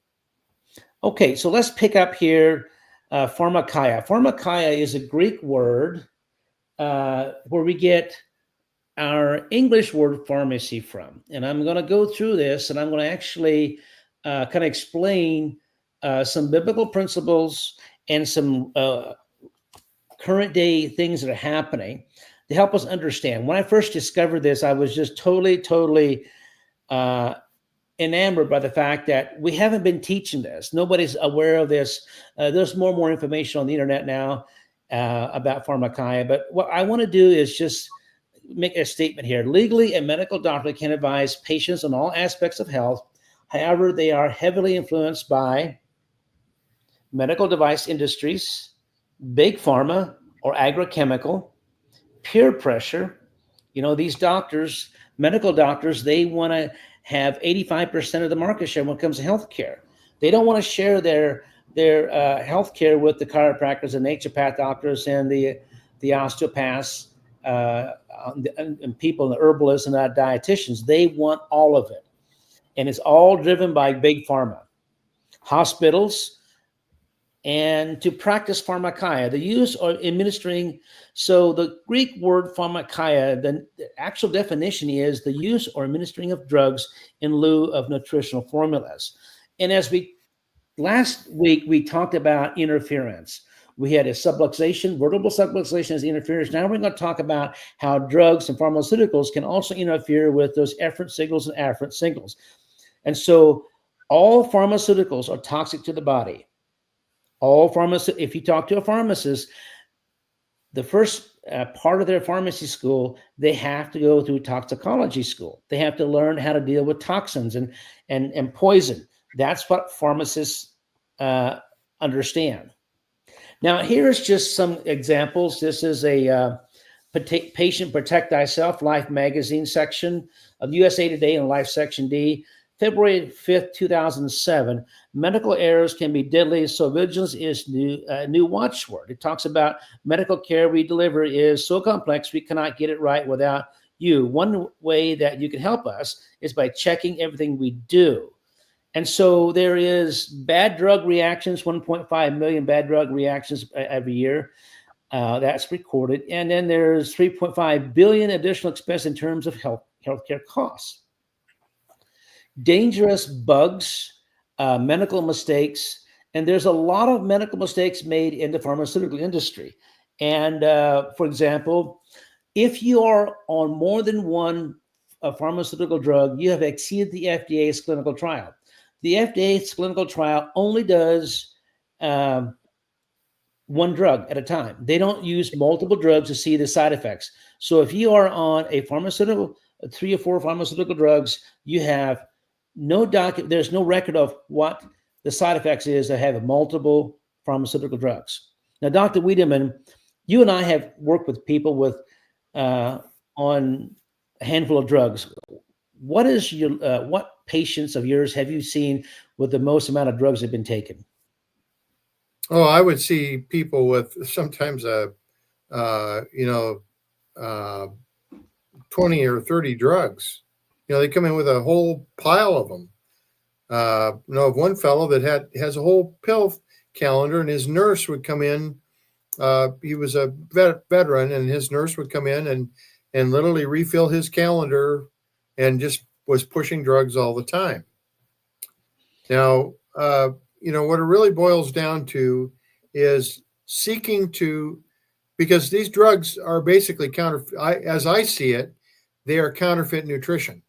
Okay, so let's pick up here. Pharmakeia. Pharmakeia is a Greek word where we get our English word pharmacy from. And I'm going to go through this, and I'm going to actually kind of explain some biblical principles and some current day things that are happening to help us understand. When I first discovered this, I was just totally enamored by the fact that we haven't been teaching this. Nobody's aware of this. There's more and more information on the internet now about Pharmakeia. But what I want to do is just make a statement here. Legally, a medical doctor can advise patients on all aspects of health. However, they are heavily influenced by medical device industries, big pharma or agrochemical, peer pressure. You know, these doctors, medical doctors, they want to have 85% of the market share when it comes to healthcare. They don't want to share their healthcare with the chiropractors and naturopath doctors and the osteopaths and people, the herbalists and the dietitians. They want all of it. And it's all driven by big pharma, hospitals, and to practice pharmakeia, the use or administering. So the Greek word pharmakeia, the actual definition is the use or administering of drugs in lieu of nutritional formulas. And as last week, we talked about interference. We had a subluxation, vertebral subluxation as interference. Now we're going to talk about how drugs and pharmaceuticals can also interfere with those efferent signals and afferent signals. And so all pharmaceuticals are toxic to the body. If you talk to a pharmacist, the first part of their pharmacy school, they have to go through toxicology school. They have to learn how to deal with toxins and poison. That's what pharmacists understand. Now, here's just some examples. This is a Patient Protect Thyself Life magazine section of USA Today and Life Section D. February 5th, 2007, medical errors can be deadly, so vigilance is new watchword. It talks about medical care we deliver is so complex we cannot get it right without you. One way that you can help us is by checking everything we do. And so there is bad drug reactions, 1.5 million bad drug reactions every year. That's recorded. And then there's 3.5 billion additional expense in terms of healthcare costs. Dangerous bugs, medical mistakes, and there's a lot of medical mistakes made in the pharmaceutical industry. And for example, if you are on more than one pharmaceutical drug, you have exceeded the FDA's clinical trial. The FDA's clinical trial only does one drug at a time. They don't use multiple drugs to see the side effects. So if you are on a pharmaceutical, 3 or 4 pharmaceutical drugs, you have there's no record of what the side effects is of having multiple pharmaceutical drugs. Now, Dr. Wiedemann, you and I have worked with people with on a handful of drugs. What is what patients of yours have you seen with the most amount of drugs that have been taken? Oh, I would see people with sometimes 20 or 30 drugs. They come in with a whole pile of them. Of one fellow that has a whole pill calendar, and his nurse would come in. He was a veteran, and his nurse would come in and literally refill his calendar, and just was pushing drugs all the time. Now, what it really boils down to is seeking to, because these drugs are basically as I see it, they are counterfeit nutrition.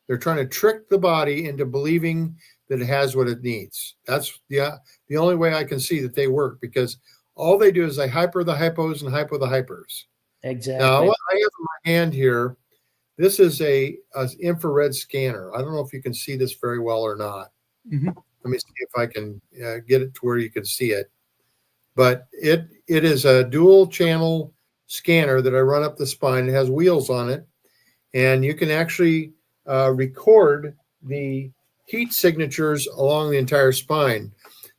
They're trying to trick the body into believing that it has what it needs. That's the only way I can see that they work, because all they do is they hyper the hypos and hypo the hypers. Exactly. Now, what I have in my hand here, this is a infrared scanner. I don't know if you can see this very well or not. Mm-hmm. Let me see if I can get it to where you can see it. But it is a dual channel scanner that I run up the spine. It has wheels on it, and you can actually record the heat signatures along the entire spine.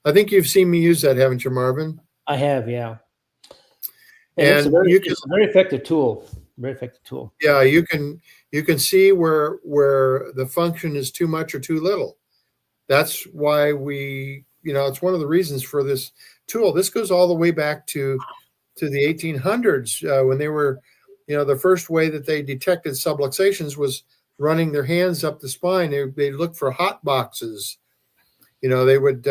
I think you've seen me use that, haven't you, Marvin? I have, yeah. And it's a very effective tool. Very effective tool. Yeah, you can see where the function is too much or too little. That's why it's one of the reasons for this tool. This goes all the way back to the 1800s when they were, the first way that they detected subluxations was running their hands up the spine. They look for hot boxes. They would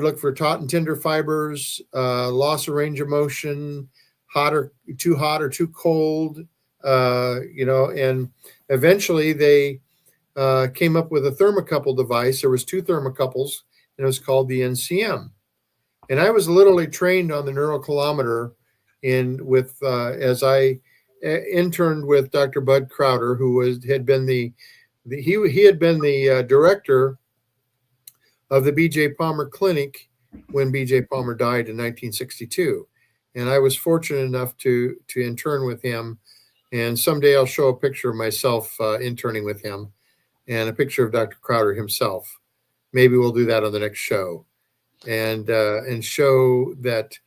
look for taut and tender fibers, loss of range of motion, too hot or too cold, and eventually they came up with a thermocouple device. There was two thermocouples, and it was called the NCM. And I was literally trained on the neurocoulometer as I interned with Dr. Bud Crowder, who had been the director of the B.J. Palmer Clinic when B.J. Palmer died in 1962. And I was fortunate enough to intern with him. And someday I'll show a picture of myself interning with him and a picture of Dr. Crowder himself. Maybe we'll do that on the next show and show that,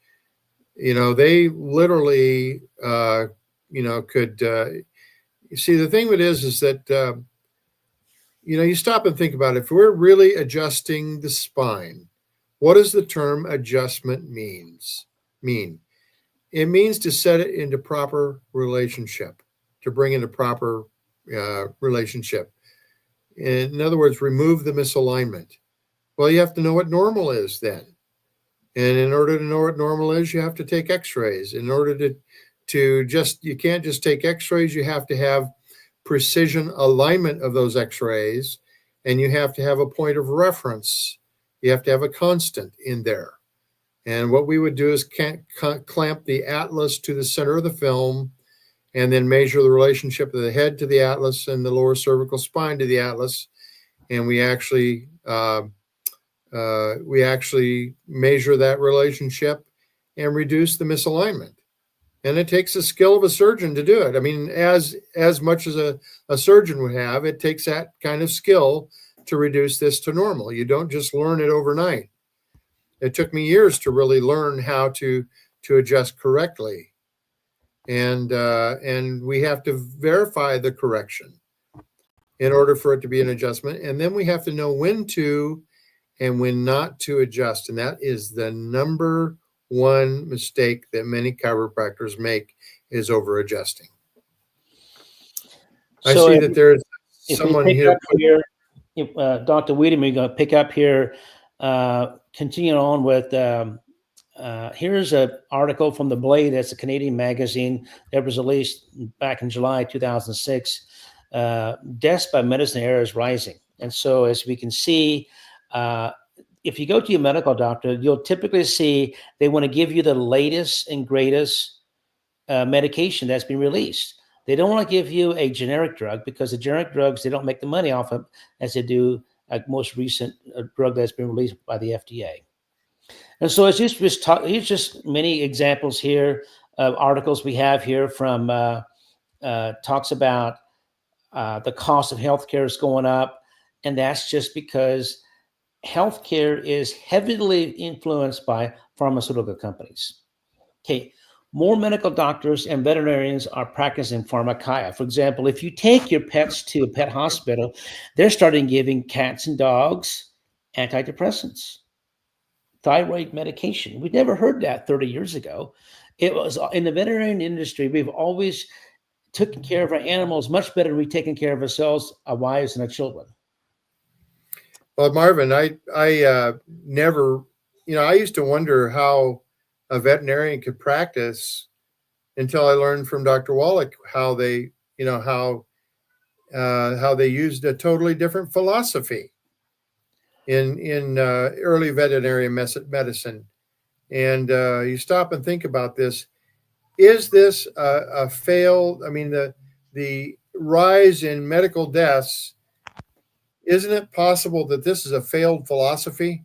they literally, could see. The thing with it is that, you stop and think about it. If we're really adjusting the spine, what does the term adjustment mean? It means to set it into proper relationship, to bring into proper relationship. In other words, remove the misalignment. Well, you have to know what normal is then. And in order to know what normal is, you have to take x-rays. In order you can't just take x-rays, you have to have precision alignment of those x-rays, and you have to have a point of reference. You have to have a constant in there. And what we would do is clamp the atlas to the center of the film and then measure the relationship of the head to the atlas and the lower cervical spine to the atlas. And we actually measure that relationship and reduce the misalignment. And it takes the skill of a surgeon to do it. I mean, as much as a surgeon would have, it takes that kind of skill to reduce this to normal. You don't just learn it overnight. It took me years to really learn how to adjust correctly. And we have to verify the correction in order for it to be an adjustment. And then we have to know when to and when not to adjust. And that is the number one mistake that many chiropractors make, is over adjusting. I see that there's someone here. Dr. Wiedemann, you're going to pick up here, continuing on with, here's an article from The Blade. That's a Canadian magazine that was released back in July 2006. Deaths by medicine error is rising. And so as we can see, if you go to your medical doctor, you'll typically see they want to give you the latest and greatest medication that's been released. They don't want to give you a generic drug, because the generic drugs, they don't make the money off of as they do a most recent drug that's been released by the FDA. And so it's here's just many examples here of articles we have here from talks about the cost of healthcare is going up. And that's just because healthcare is heavily influenced by pharmaceutical companies. Okay, more medical doctors and veterinarians are practicing pharmakeia. For example, if you take your pets to a pet hospital, they're starting giving cats and dogs antidepressants, thyroid medication. We never heard that 30 years ago. It was in the veterinarian industry. We've always taken care of our animals much better than we've taken care of ourselves, our wives, and our children. Well, Marvin, I never, I used to wonder how a veterinarian could practice until I learned from Dr. Wallach how they, how they used a totally different philosophy in early veterinary medicine. And you stop and think about this. Is this a failed? I mean, the rise in medical deaths, isn't it possible that this is a failed philosophy?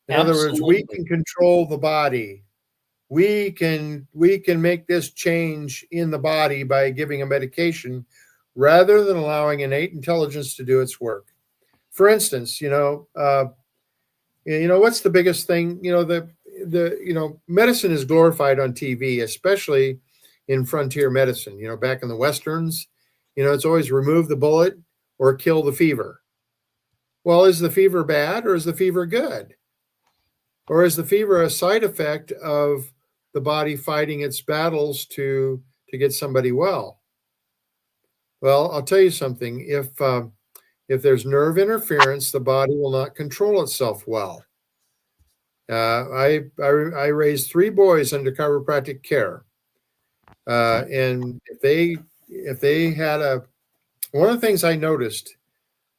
In other words, we can control the body. We can make this change in the body by giving a medication rather than allowing innate intelligence to do its work. For instance, what's the biggest thing? Medicine is glorified on TV, especially in frontier medicine. Back in the Westerns, it's always remove the bullet or kill the fever. Well, is the fever bad or is the fever good? Or is the fever a side effect of the body fighting its battles to get somebody well? Well, I'll tell you something. If there's nerve interference, the body will not control itself well. I raised 3 boys under chiropractic care, and if they had one of the things I noticed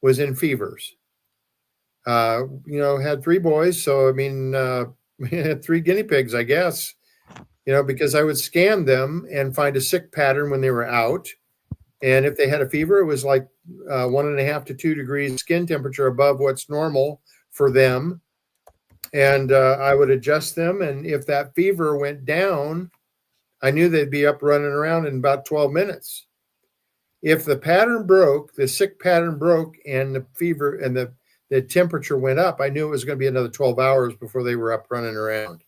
was in fevers. Had 3 boys, so I mean, had 3 guinea pigs, I guess. Because I would scan them and find a sick pattern when they were out. And if they had a fever, it was like 1.5 to 2 degrees skin temperature above what's normal for them. And I would adjust them. And if that fever went down, I knew they'd be up running around in about 12 minutes. If the pattern broke, the sick pattern broke, and the fever and the temperature went up, I knew it was going to be another 12 hours before they were up running around.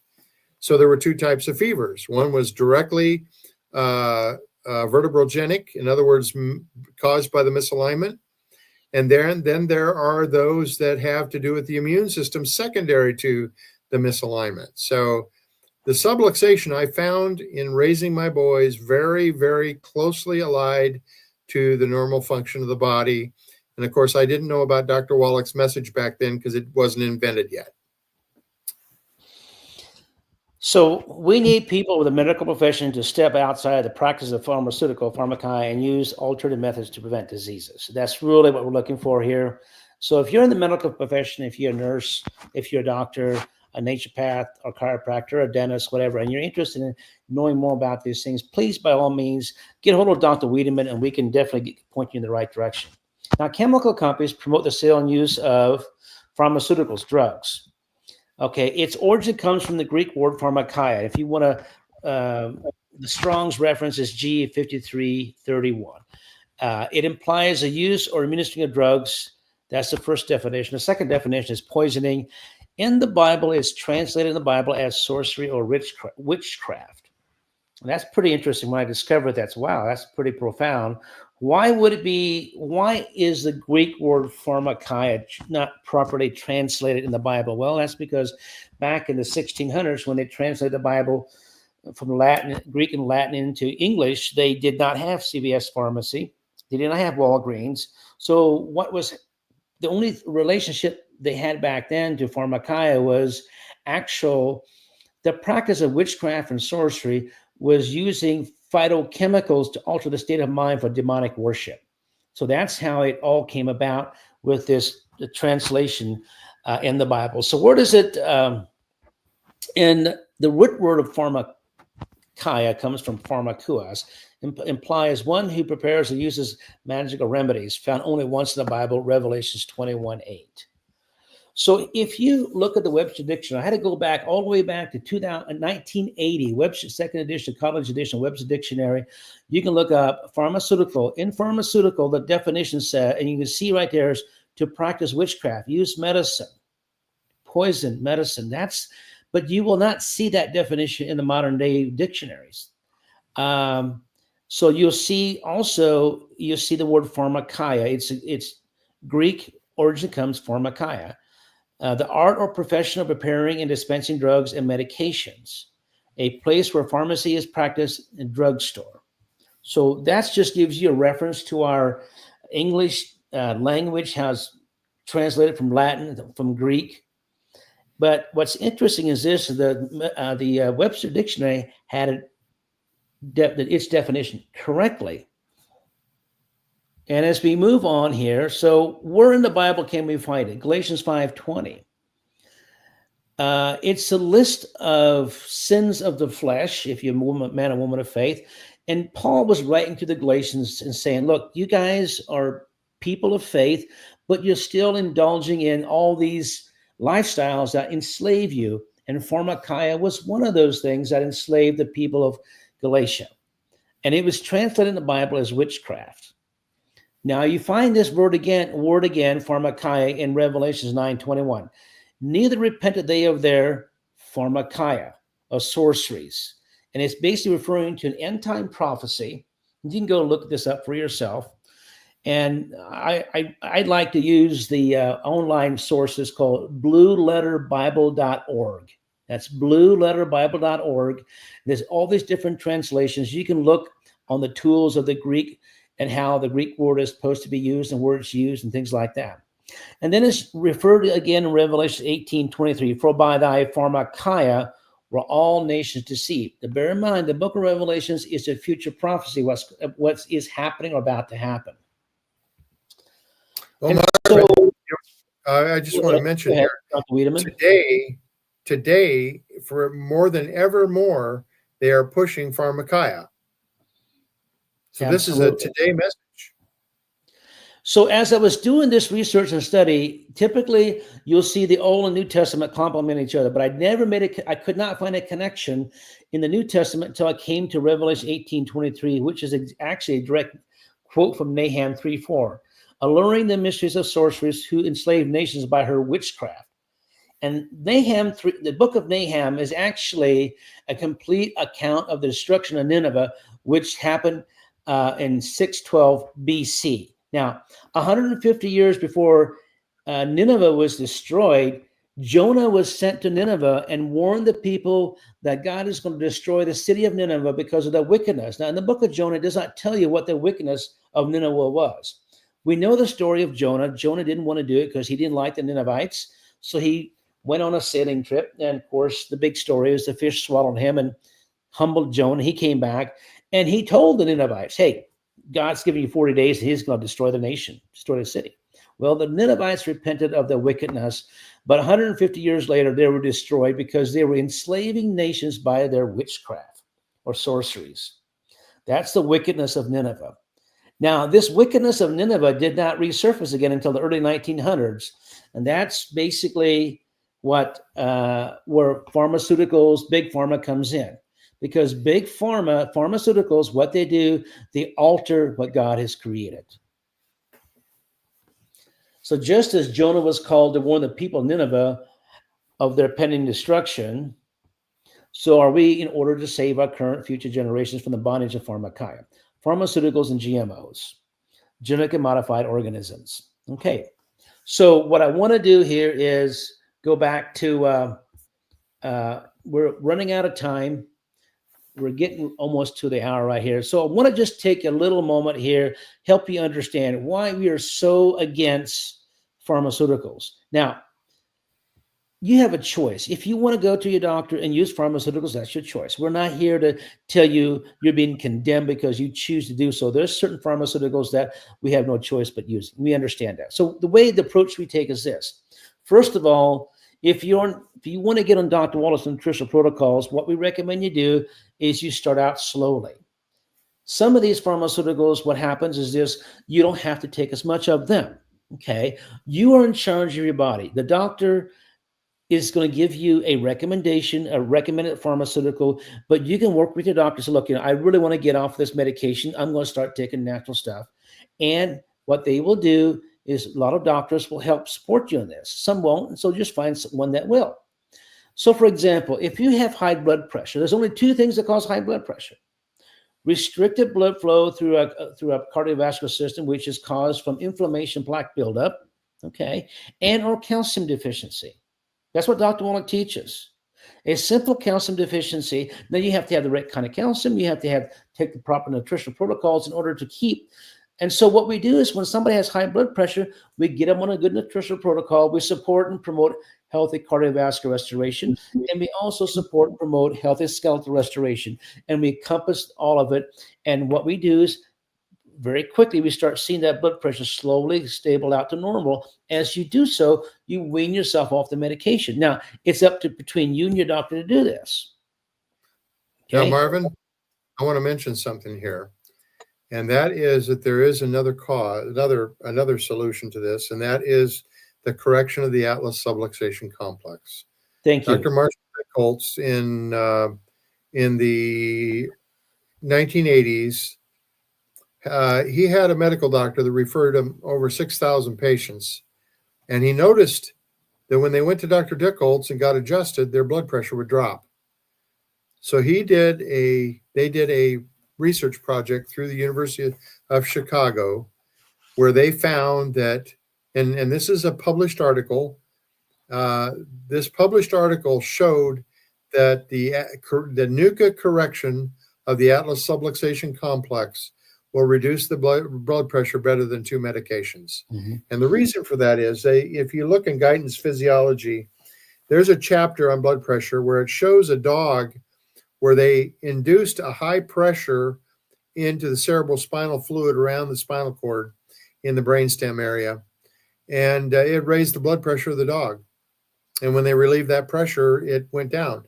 So there were 2 types of fevers. One was directly vertebrogenic, in other words, caused by the misalignment. And then there are those that have to do with the immune system secondary to the misalignment. So the subluxation I found in raising my boys very, very closely allied to the normal function of the body. And of course, I didn't know about Dr. Wallach's message back then because it wasn't invented yet. So we need people with a medical profession to step outside the practice of pharmakeia and use alternative methods to prevent diseases. That's really what we're looking for here. So if you're in the medical profession, if you're a nurse, if you're a doctor, a naturopath, or chiropractor, a dentist, whatever, and you're interested in knowing more about these things, please, by all means, get a hold of Dr. Wiedemann, and we can definitely point you in the right direction. Now, chemical companies promote the sale and use of pharmaceuticals, drugs. Okay, its origin comes from the Greek word pharmakeia. If you want to, the Strong's reference is G5331. It implies a use or administering of drugs. That's the first definition. The second definition is poisoning. In the Bible, it's translated in the Bible as sorcery or witchcraft. And that's pretty interesting. When I discovered that, wow, that's pretty profound. Why is the Greek word pharmakeia not properly translated in the Bible? Well, that's because back in the 1600s, when they translated the Bible from Greek and Latin into English, they did not have CVS Pharmacy. They did not have Walgreens. So what was the only relationship they had back then to pharmakeia was the practice of witchcraft and sorcery was using phytochemicals to alter the state of mind for demonic worship. So that's how it all came about with the translation in the Bible. So where does it, in the root word of pharmakeia comes from pharmakouos, implies one who prepares and uses magical remedies, found only once in the Bible, Revelations 21:8. So if you look at the Webster Dictionary, I had to go back all the way back to 1980, Webster second edition, college edition, Webster Dictionary. You can look up pharmaceutical. In pharmaceutical, the definition said, and you can see right there, is to practice witchcraft, use medicine, poison, medicine. But you will not see that definition in the modern day dictionaries. So you'll see the word pharmakeia. It's Greek origin comes pharmakeia. The art or profession of preparing and dispensing drugs and medications, a place where pharmacy is practiced and drugstore. So that just gives you a reference to our English language has translated from Latin, from Greek. But what's interesting is this: the Webster Dictionary had its definition correctly. And as we move on here, so where in the Bible can we find it? Galatians 5:20. It's a list of sins of the flesh, if you're a man or woman of faith. And Paul was writing to the Galatians and saying, look, you guys are people of faith, but you're still indulging in all these lifestyles that enslave you. And pharmakia was one of those things that enslaved the people of Galatia. And it was translated in the Bible as witchcraft. Now you find this word again, pharmakia, in Revelations 9:21. Neither repented they of their pharmakia, of sorceries. And it's basically referring to an end-time prophecy. You can go look this up for yourself. And I'd like to use the online sources called blueletterbible.org. That's blueletterbible.org. There's all these different translations. You can look on the tools of the Greek and how the Greek word is supposed to be used and where it's used and things like that. And then it's referred to again in Revelation 18:23, for by thy pharmakia were all nations deceived. To bear in mind, the book of Revelations is a future prophecy, what is happening or about to happen. Well, So, I just want to mention ahead, here, Dr. Wiedemann. today, for more than ever more, they are pushing pharmakia. So this is a Absolutely. today message. So as I was doing this research and study, typically you'll see the Old and New Testament complement each other, but I could not find a connection in the New Testament until I came to Revelation 18:23, which is actually a direct quote from Nahum 3:4, alluring the mysteries of sorcerers who enslaved nations by her witchcraft. And Nahum 3, the book of Nahum, is actually a complete account of the destruction of Nineveh, which happened in 612 BC. Now, 150 years before Nineveh was destroyed, Jonah was sent to Nineveh and warned the people that God is going to destroy the city of Nineveh because of their wickedness. Now, in the book of Jonah, it does not tell you what the wickedness of Nineveh was. We know the story of Jonah. Jonah didn't want to do it because he didn't like the Ninevites. So he went on a sailing trip. And of course, the big story is the fish swallowed him and humbled Jonah. He came back and he told the Ninevites, hey, God's giving you 40 days and he's going to destroy the nation, destroy the city. Well, the Ninevites repented of their wickedness, but 150 years later, they were destroyed because they were enslaving nations by their witchcraft or sorceries. That's the wickedness of Nineveh. Now, this wickedness of Nineveh did not resurface again until the early 1900s. And that's basically where pharmaceuticals, big pharma comes in. Because big pharmaceuticals, what they do, they alter what God has created. So just as Jonah was called to warn the people of Nineveh of their pending destruction, so are we in order to save our current future generations from the bondage of pharmakia, pharmaceuticals and GMOs, genetically modified organisms. Okay, so what I want to do here is go back to, we're running out of time. We're getting almost to the hour right here. So I want to just take a little moment here, help you understand why we are so against pharmaceuticals. Now, you have a choice. If you want to go to your doctor and use pharmaceuticals, that's your choice. We're not here to tell you you're being condemned because you choose to do so. There's certain pharmaceuticals that we have no choice but using. We understand that. So the approach we take is this. First of all, if you want to get on Dr. Wallace nutritional protocols, what we recommend you do is you start out slowly. Some of these pharmaceuticals, what happens is this: you don't have to take as much of them. Okay, you are in charge of your body. The doctor is going to give you a recommendation, a recommended pharmaceutical, but you can work with your doctor. So look, I really want to get off this medication. I'm going to start taking natural stuff. And what they will do is a lot of doctors will help support you in this. Some won't, and so just find one that will. So for example, if you have high blood pressure, there's only two things that cause high blood pressure: restricted blood flow through a cardiovascular system, which is caused from inflammation, plaque buildup, okay, and or calcium deficiency. That's what Dr. Wallach teaches. A simple calcium deficiency. Now you have to have the right kind of calcium. You have to take the proper nutritional protocols in order to keep And so what we do is when somebody has high blood pressure, we get them on a good nutritional protocol. We support and promote healthy cardiovascular restoration, and we also support and promote healthy skeletal restoration. And we encompass all of it. And what we do is very quickly, we start seeing that blood pressure slowly stable out to normal. As you do so, you wean yourself off the medication. Now, it's up to between you and your doctor to do this. Now, Okay? Marvin, I want to mention something here, and that is that there is another cause, another solution to this, and that is the correction of the atlas subluxation complex. Thank you. Dr. Marshall Colts in the 1980s, he had a medical doctor that referred him over 6,000 patients, and he noticed that when they went to Dr. Dickholz and got adjusted, their blood pressure would drop. So they did a research project through the University of Chicago, where they found that, and this is a published article. This published article showed that the NUCA correction of the atlas subluxation complex will reduce the blood pressure better than 2 medications. Mm-hmm. And the reason for that is if you look in Guyton's Physiology, there's a chapter on blood pressure where it shows a dog where they induced a high pressure into the cerebral spinal fluid around the spinal cord in the brainstem area. And it raised the blood pressure of the dog. And when they relieved that pressure, it went down.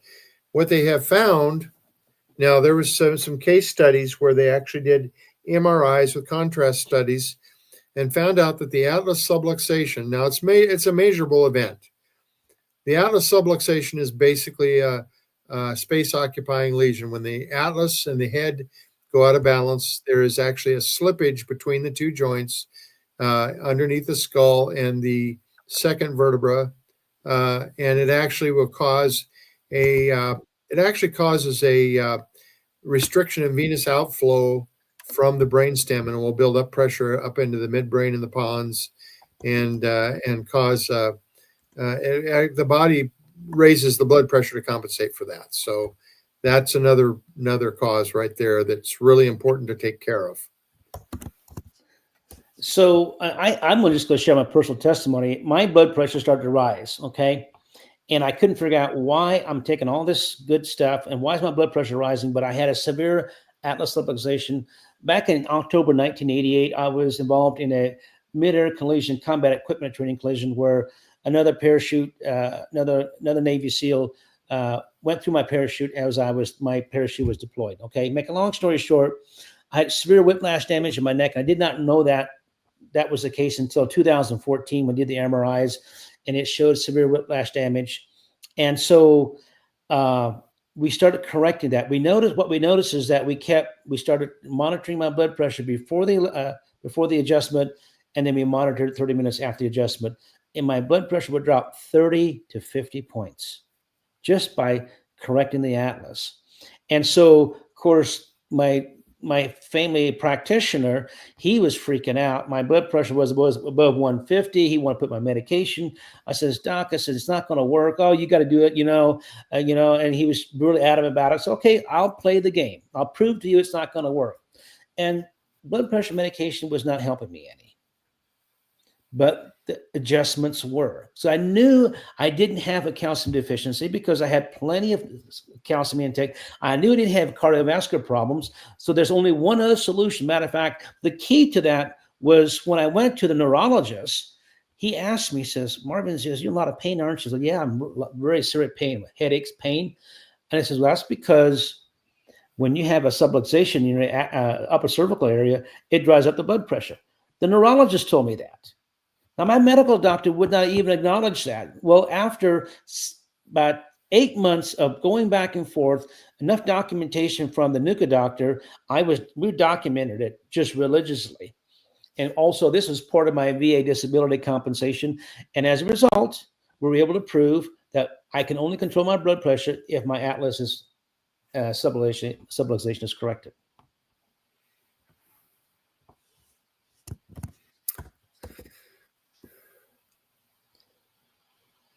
What they have found, now there was some case studies where they actually did MRIs with contrast studies and found out that the atlas subluxation, now it's a measurable event. The atlas subluxation is basically a space occupying lesion. When the atlas and the head go out of balance, there is actually a slippage between the two joints underneath the skull and the second vertebra, and it actually will cause causes a restriction in venous outflow from the brainstem, and it will build up pressure up into the midbrain and the pons, and cause the body raises the blood pressure to compensate for that. So that's another cause right there that's really important to take care of. So I'm just going to share my personal testimony. My blood pressure started to rise, okay? And I couldn't figure out why I'm taking all this good stuff and why is my blood pressure rising, but I had a severe atlas subluxation. Back in October 1988, I was involved in a mid-air collision, combat equipment training collision, where another parachute, another Navy SEAL went through my parachute as my parachute was deployed. Okay, make a long story short, I had severe whiplash damage in my neck. And I did not know that was the case until 2014 when we did the MRIs, and it showed severe whiplash damage. And so we started correcting that. What we noticed is that we started monitoring my blood pressure before the adjustment, and then we monitored it 30 minutes after the adjustment. And my blood pressure would drop 30 to 50 points just by correcting the atlas. And so, of course, my family practitioner, he was freaking out. My blood pressure was above 150. He wanted to put my medication. I said, Doc, it's not going to work. Oh, you got to do it, and he was really adamant about it. So, okay, I'll play the game. I'll prove to you it's not going to work. And blood pressure medication was not helping me any, but the adjustments were. So I knew I didn't have a calcium deficiency because I had plenty of calcium intake. I knew I didn't have cardiovascular problems. So there's only one other solution. Matter of fact, the key to that was when I went to the neurologist, he asked me, he says, Marvin, says, you're in a lot of pain, aren't you? I said, yeah, I'm very serious pain, headaches, pain. And I says, well, that's because when you have a subluxation in your upper cervical area, it drives up the blood pressure. The neurologist told me that. Now, my medical doctor would not even acknowledge that. Well, after about 8 months of going back and forth, enough documentation from the NUCA doctor, we documented it just religiously. And also, this was part of my VA disability compensation. And as a result, we were able to prove that I can only control my blood pressure if my atlas subluxation is corrected.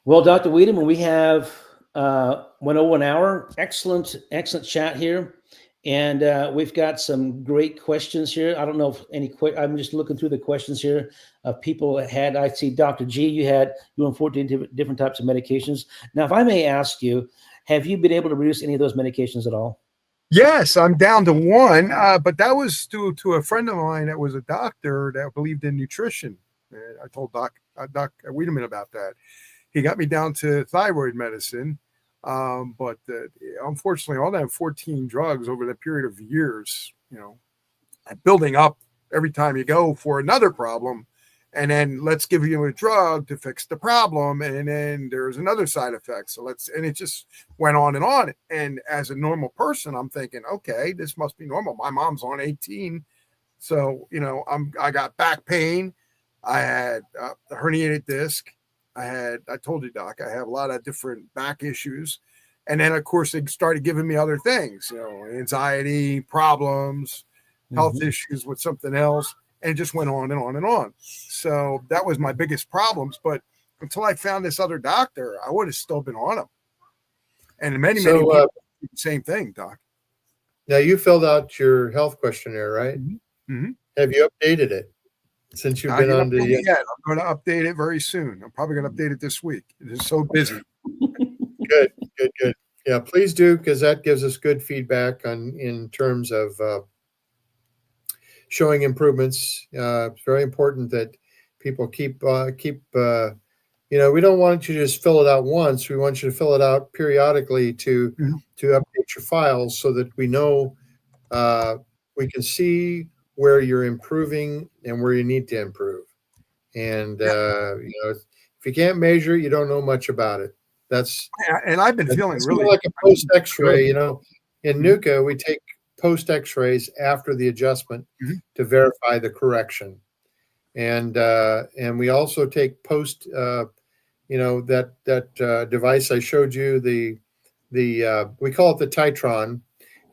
Well, Dr. Wiedemann, we have went over an hour. Excellent chat here. And we've got some great questions here. I don't know if any I'm just looking through the questions here of people that had. I see Dr. G, you on 14 different types of medications. Now, if I may ask you, have you been able to reduce any of those medications at all? Yes, I'm down to one, but that was due to a friend of mine that was a doctor that believed in nutrition. And I told Doc Wiedemann about that. He got me down to thyroid medicine, but unfortunately, all that 14 drugs over the period of years, building up every time you go for another problem, and then let's give you a drug to fix the problem, and then there's another side effect. So and it just went on and on. And as a normal person, I'm thinking, okay, this must be normal. My mom's on 18, so I got back pain. I had a herniated disc. I told you, Doc, I have a lot of different back issues. And then, of course, they started giving me other things, anxiety, problems, health issues with something else. And it just went on and on and on. So that was my biggest problems. But until I found this other doctor, I would have still been on them. And many people do the same thing, Doc. Now, you filled out your health questionnaire, right? Mm-hmm. Have you updated it since you've been on the... I'm going to update it very soon. I'm probably going to update it this week. It is so busy. Good. Yeah, please do, because that gives us good feedback in terms of showing improvements. It's very important that people keep. We don't want you to just fill it out once. We want you to fill it out periodically to update your files so that we know we can see where you're improving and where you need to improve. And if you can't measure, you don't know much about it. And I've been feeling really like a post X-ray. In NUCA, we take post X-rays after the adjustment to verify the correction, and we also take post. That device I showed you, the we call it the Titron,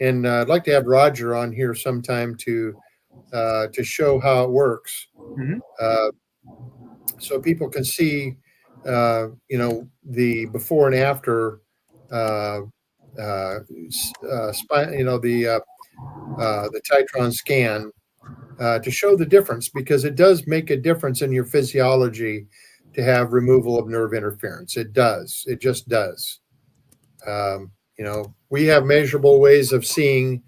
and I'd like to have Roger on here sometime to show how it works, so people can see. The before and after the Titron scan to show the difference, because it does make a difference in your physiology to have removal of nerve interference. It does. It just does. We have measurable ways of seeing,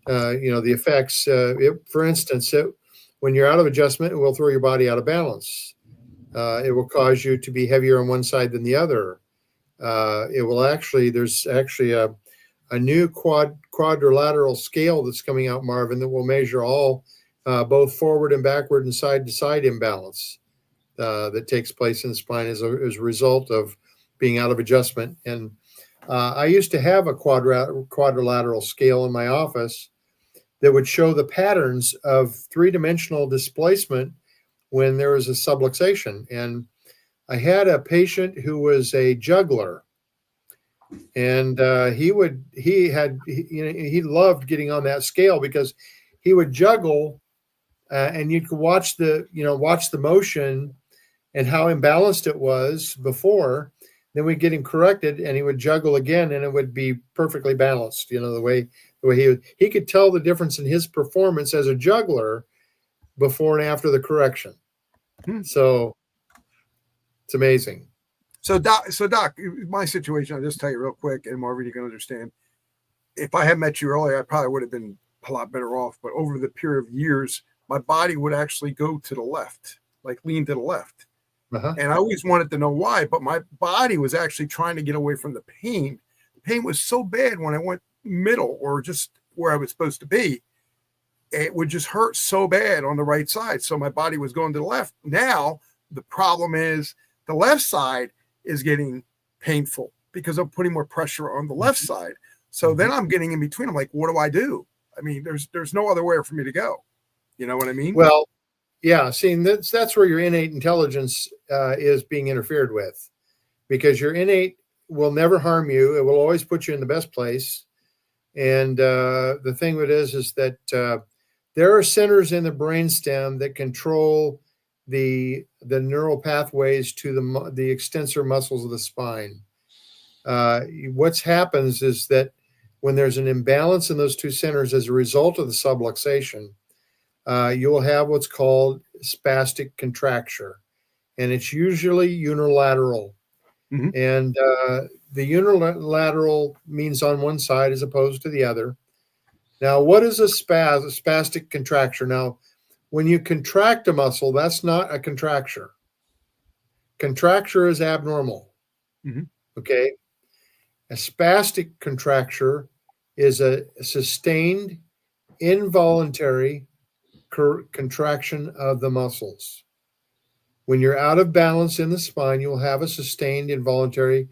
the effects. For instance, when you're out of adjustment, it will throw your body out of balance. It will cause you to be heavier on one side than the other. There's actually a new quadrilateral scale that's coming out, Marvin, that will measure all both forward and backward and side to side imbalance that takes place in the spine as a result of being out of adjustment. And I used to have a quadrilateral scale in my office that would show the patterns of three-dimensional displacement when there was a subluxation. And I had a patient who was a juggler, and he loved getting on that scale because he would juggle, and you could watch the motion and how imbalanced it was before. Then we'd get him corrected, and he would juggle again, and it would be perfectly balanced. The way he could tell the difference in his performance as a juggler before and after the correction. So it's amazing. So Doc, my situation, I'll just tell you real quick, and Marvin, you can understand. If I had met you earlier, I probably would have been a lot better off. But over the period of years, my body would actually go to the left, like lean to the left. And I always wanted to know why, but my body was actually trying to get away from the pain. The pain was so bad when I went middle or just where I was supposed to be. It would just hurt so bad on the right side. So my body was going to the left. Now, the problem is the left side is getting painful because I'm putting more pressure on the left side. So then I'm getting in between. I'm like, what do I do? I mean, there's no other way for me to go. You know what I mean? Well, yeah. See, that's where your innate intelligence is being interfered with, because your innate will never harm you. It will always put you in the best place. And the thing with it is that there are centers in the brainstem that control the neural pathways to the extensor muscles of the spine. What happens is that when there's an imbalance in those two centers as a result of the subluxation, you will have what's called spastic contracture, and it's usually unilateral. And the unilateral means on one side as opposed to the other. Now, what is a spastic contracture? Now, when you contract a muscle, that's not a contracture. Contracture is abnormal. Okay. A spastic contracture is a sustained, involuntary contraction of the muscles. When you're out of balance in the spine, you'll have a sustained, involuntary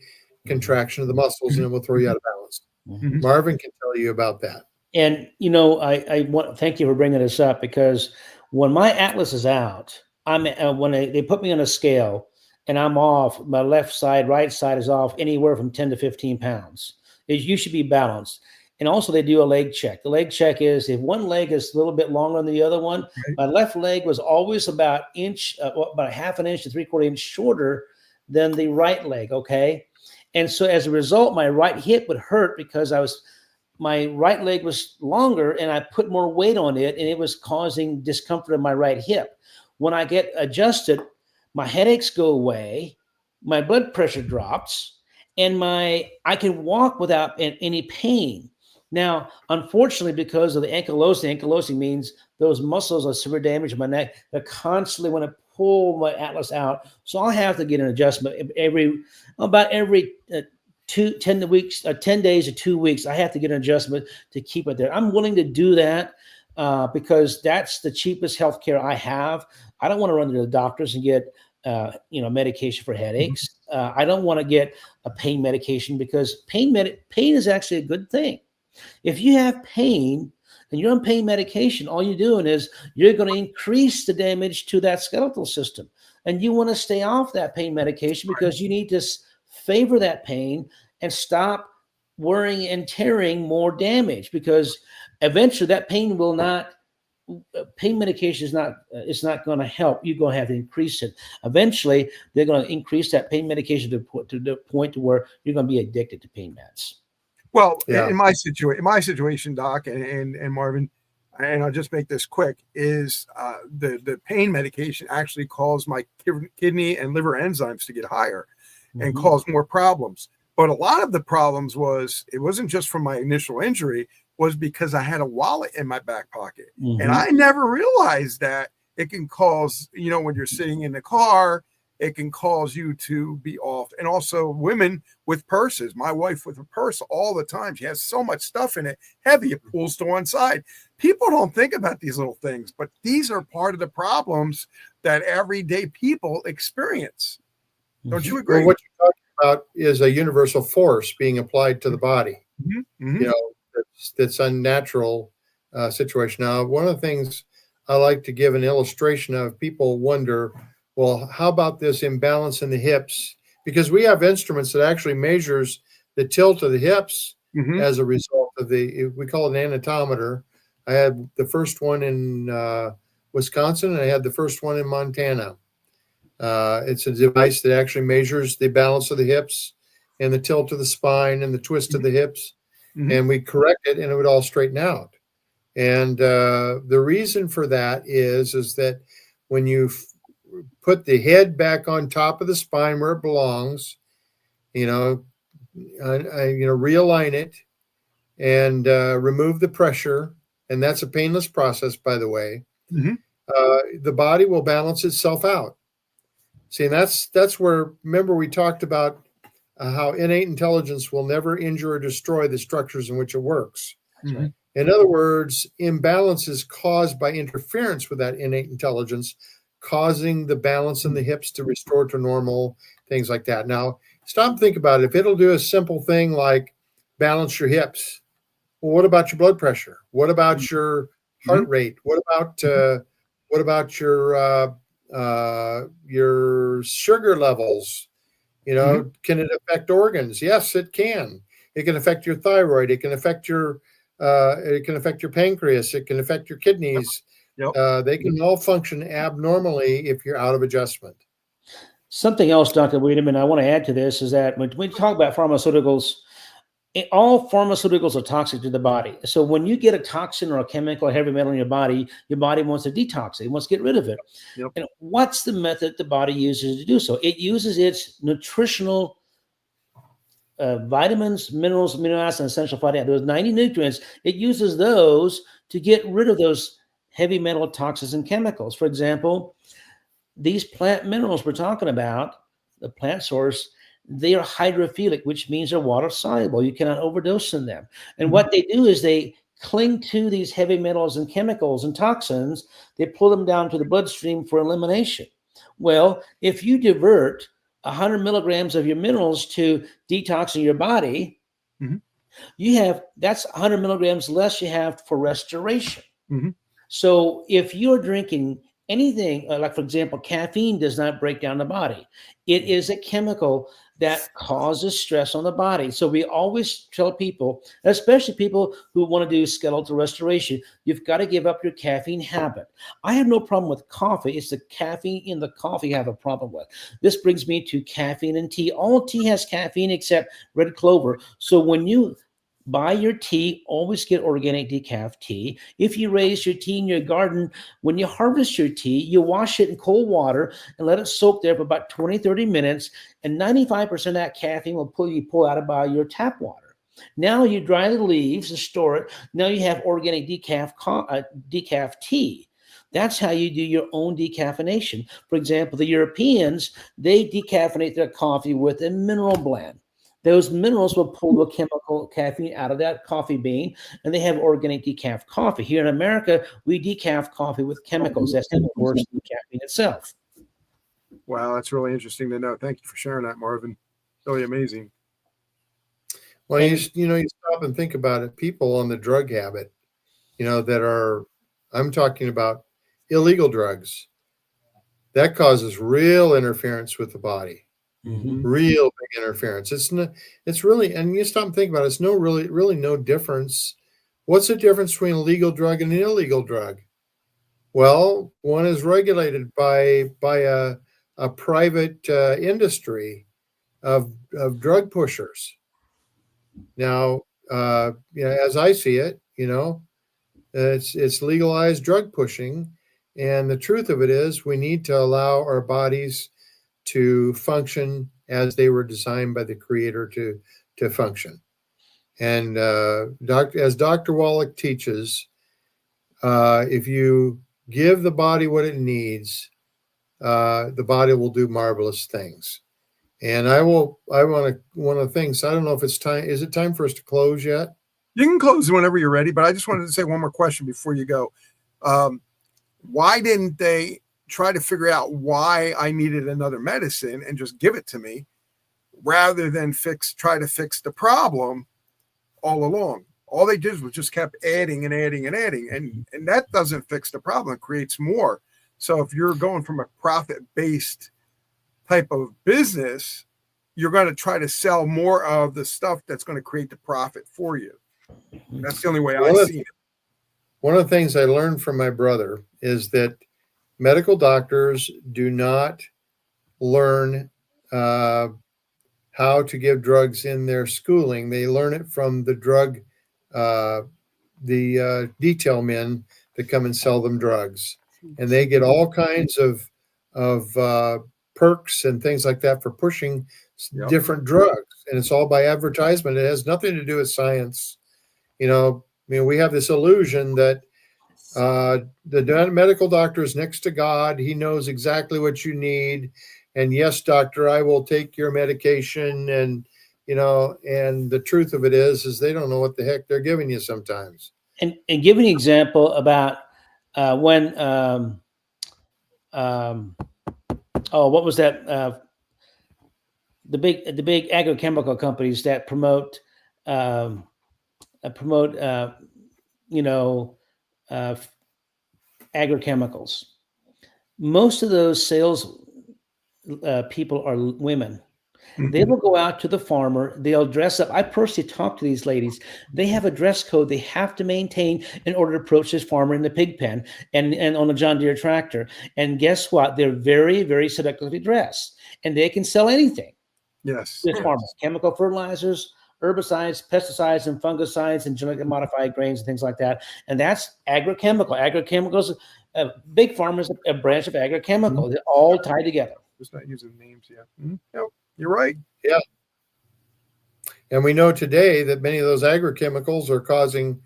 contraction of the muscles, and it will throw you out of balance. Marvin can tell you about that. And I want thank you for bringing this up, because when my atlas is out, when they put me on a scale and I'm off, my left side, right side is off anywhere from 10 to 15 pounds. You should be balanced. And also they do a leg check. The leg check is if one leg is a little bit longer than the other one, my left leg was always about a half an inch to 3/4 inch shorter than the right leg. Okay. And so as a result, my right hip would hurt because my right leg was longer and I put more weight on it, and it was causing discomfort in my right hip. When I get adjusted, my headaches go away, my blood pressure drops, and I can walk without any pain. Now, unfortunately, because of the ankylosing means those muscles are severe damage in my neck. They constantly want to pull my atlas out. So I'll have to get an adjustment about every 10 days or 2 weeks. I have to get an adjustment to keep it there. I'm willing to do that because that's the cheapest healthcare I have. I don't want to run to the doctors and get medication for headaches. I don't want to get a pain medication, because pain is actually a good thing. If you have pain and you're on pain medication, all you're doing is you're going to increase the damage to that skeletal system. And you want to stay off that pain medication because you need to favor that pain and stop worrying and tearing more damage, because eventually that pain medication is not going to help. You're going to have to increase it. Eventually, they're going to increase that pain medication to the point to where you're going to be addicted to pain meds. Well, in my situation, Doc, and Marvin, and I'll just make this quick, is the pain medication actually caused my kidney and liver enzymes to get higher and cause more problems. But a lot of the problems it wasn't just from my initial injury, was because I had a wallet in my back pocket. And I never realized that it can cause, when you're sitting in the car, it can cause you to be off. And also women with purses. My wife with a purse all the time. She has so much stuff in it, heavy, it pulls to one side. People don't think about these little things, but these are part of the problems that everyday people experience. Don't you agree? Well, what you're talking about is a universal force being applied to the body. That's unnatural situation. Now, one of the things I like to give an illustration of, people wonder, well, how about this imbalance in the hips? Because we have instruments that actually measures the tilt of the hips as a result of we call it an anatometer. I had the first one in Wisconsin, and I had the first one in Montana. It's a device that actually measures the balance of the hips and the tilt of the spine and the twist of the hips. And we correct it, and it would all straighten out. And the reason for that is that when you put the head back on top of the spine where it belongs, realign it and remove the pressure, and that's a painless process, by the way. The body will balance itself out. See, and that's where, remember, we talked about how innate intelligence will never injure or destroy the structures in which it works. Right. In other words, imbalance is caused by interference with that innate intelligence, causing the balance in the hips to restore to normal, things like that. Now, stop and think about it. If it'll do a simple thing like balance your hips, well, what about your blood pressure? What about your heart rate? What about your sugar levels? Can it affect organs? Yes, it can. It can affect your thyroid. It can affect your pancreas. It can affect your kidneys. They can all function abnormally if you're out of adjustment. Something else, Dr. Wiedemann, I want to add to this is that when we talk about pharmaceuticals, all pharmaceuticals are toxic to the body. So when you get a toxin or a chemical or heavy metal in your body wants to detox it. It wants to get rid of it. Yep. And what's the method the body uses to do so? It uses its nutritional vitamins, minerals, amino acids, and essential fatty acids, those 90 nutrients. It uses those to get rid of those heavy metal toxins and chemicals. For example, these plant minerals we're talking about, the plant source, they are hydrophilic, which means they're water soluble. You cannot overdose in them. And what they do is they cling to these heavy metals and chemicals and toxins. They pull them down to the bloodstream for elimination. Well, if you divert 100 milligrams of your minerals to detoxing your body, that's 100 milligrams less you have for restoration. So if you're drinking anything, like for example, caffeine does not break down the body. It is a chemical that causes stress on the body. So we always tell people, especially people who want to do skeletal restoration, you've got to give up your caffeine habit. I have no problem with coffee. It's the caffeine in the coffee I have a problem with. This brings me to caffeine in tea. All tea has caffeine except red clover. So when you buy your tea, always get organic decaf tea. If you raise your tea in your garden, when you harvest your tea, you wash it in cold water and let it soak there for about 20, 30 minutes. And 95% of that caffeine will pull out about your tap water. Now you dry the leaves and store it. Now you have organic decaf tea. That's how you do your own decaffeination. For example, the Europeans, they decaffeinate their coffee with a mineral blend. Those minerals will pull the chemical caffeine out of that coffee bean, and they have organic decaf coffee. Here in America, we decaf coffee with chemicals. That's even worse than caffeine itself. Wow, that's really interesting to know. Thank you for sharing that, Marvin. Really amazing. Well, you stop and think about it. People on the drug habit, I'm talking about illegal drugs. That causes real interference with the body. Real big interference. It's really, and you stop and think about it, it's really no difference. What's the difference between a legal drug and an illegal drug? Well, one is regulated by a private industry of drug pushers. Now, as I see it, it's legalized drug pushing, and the truth of it is, we need to allow our bodies to function as they were designed by the Creator to function. And as Dr. Wallach teaches, if you give the body what it needs, the body will do marvelous things. And one of the things, I don't know if it's time. Is it time for us to close yet? You can close whenever you're ready, but I just wanted to say one more question before you go. Why didn't they try to figure out why I needed another medicine and just give it to me rather than try to fix the problem all along? All they did was just kept adding and adding and adding. And that doesn't fix the problem. It creates more. So if you're going from a profit-based type of business, you're going to try to sell more of the stuff that's going to create the profit for you. And that's the only way I see it. One of the things I learned from my brother is that medical doctors do not learn how to give drugs in their schooling. They learn it from the detail men that come and sell them drugs. And they get all kinds of perks and things like that for pushing different drugs. And it's all by advertisement. It has nothing to do with science. We have this illusion that the medical doctor is next to God. He knows exactly what you need. And yes, doctor, I will take your medication. And the truth of it is they don't know what the heck they're giving you sometimes. And give an example about when, what was that? The big agrochemical companies that promote agrochemicals. Most of those sales people are women. They will go out to the farmer. They'll dress up. I personally talk to these ladies. They have a dress code they have to maintain in order to approach this farmer in the pig pen and on a John Deere tractor. And guess what? They're very, very seductively dressed, and they can sell anything. Yes. This farmer, chemical fertilizers, herbicides, pesticides, and fungicides, and genetically modified grains and things like that. And that's agrochemical. Agrochemicals, big pharma is a branch of agrochemical. They're all tied together. Just not using names yet. Yep, you're right. Yeah. And we know today that many of those agrochemicals are causing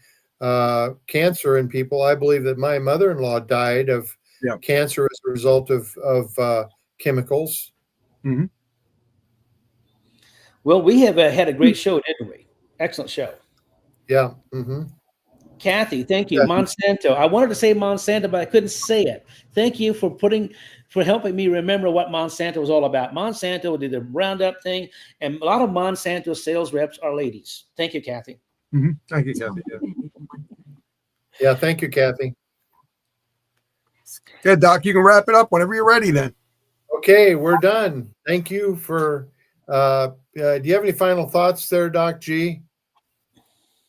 cancer in people. I believe that my mother-in-law died of cancer as a result of chemicals. Mm-hmm. Well, we have had a great show, didn't we? Excellent show. Yeah. Mm-hmm. Kathy, thank you. Monsanto. I wanted to say Monsanto, but I couldn't say it. Thank you for helping me remember what Monsanto was all about. Monsanto did the Roundup thing, and a lot of Monsanto sales reps are ladies. Thank you, Kathy. Mm-hmm. Thank you, Kathy. Yeah, thank you, Kathy. Yeah, Doc, you can wrap it up whenever you're ready then. Okay, we're done. Thank you for, do you have any final thoughts there, Doc G?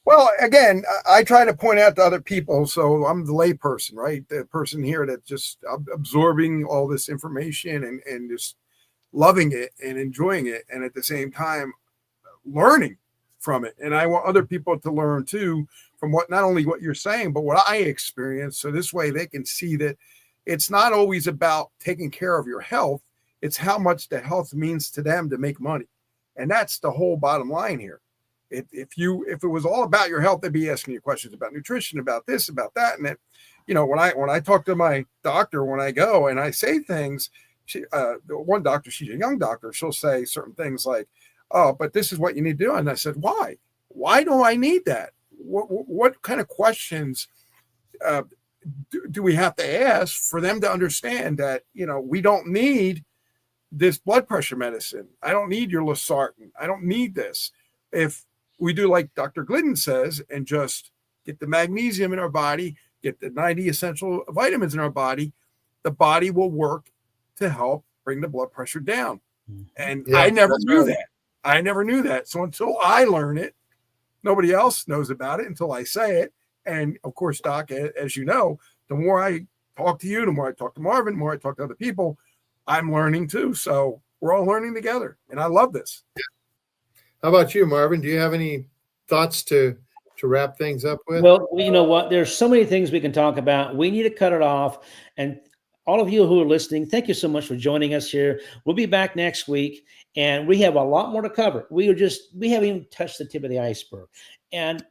Well, again, I try to point out to other people. So I'm the lay person, right? The person here that's just absorbing all this information and just loving it and enjoying it. And at the same time, learning from it. And I want other people to learn too from not only what you're saying, but what I experience. So this way they can see that it's not always about taking care of your health. It's how much the health means to them to make money. And that's the whole bottom line here. If it was all about your health, they'd be asking you questions about nutrition, about this, about that. And when I talk to my doctor, when I go and I say things, the one doctor, she's a young doctor, she'll say certain things like, "Oh, but this is what you need to do." And I said, "Why? Why do I need that? What kind of questions do we have to ask for them to understand that, we don't need this blood pressure medicine. I don't need your losartan. I don't need this. If we do like Dr. Glidden says and just get the magnesium in our body, get the 90 essential vitamins in our body, the body will work to help bring the blood pressure down." And I never knew that. I never knew that. So until I learn it, nobody else knows about it until I say it. And of course, Doc, as you know, the more I talk to you, the more I talk to Marvin, the more I talk to other people, I'm learning too. So we're all learning together. And I love this. How about you, Marvin? Do you have any thoughts to wrap things up with? Well, you know what? There's so many things we can talk about. We need to cut it off. And all of you who are listening, thank you so much for joining us here. We'll be back next week, and we have a lot more to cover. We haven't even touched the tip of the iceberg. And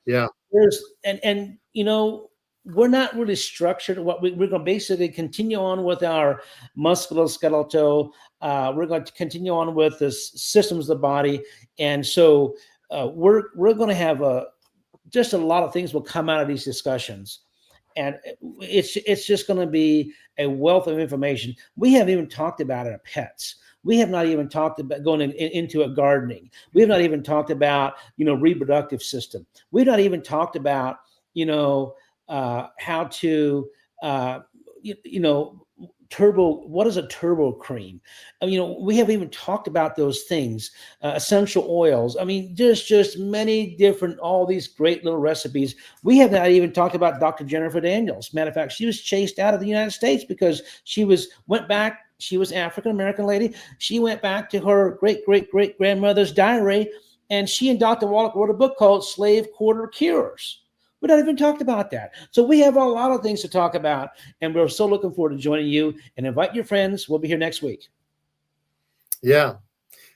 we're not really structured. We're going to basically continue on with our musculoskeletal. We're going to continue on with the systems of the body. And so we're going to have just a lot of things will come out of these discussions. And it's just going to be a wealth of information. We haven't even talked about our pets. We have not even talked about going into a gardening. We have not even talked about, reproductive system. We've not even talked about, how to, what is a turbo cream? We haven't even talked about those things, essential oils. I mean, just many different, all these great little recipes. We have not even talked about Dr. Jennifer Daniels. Matter of fact, she was chased out of the United States because she was African-American lady. She went back to her great-great-great-grandmother's diary, and she and Dr. Wallach wrote a book called Slave Quarter Cures. We not even talked about that. So we have a lot of things to talk about, and we're so looking forward to joining you. And invite your friends. We'll be here next week. Yeah.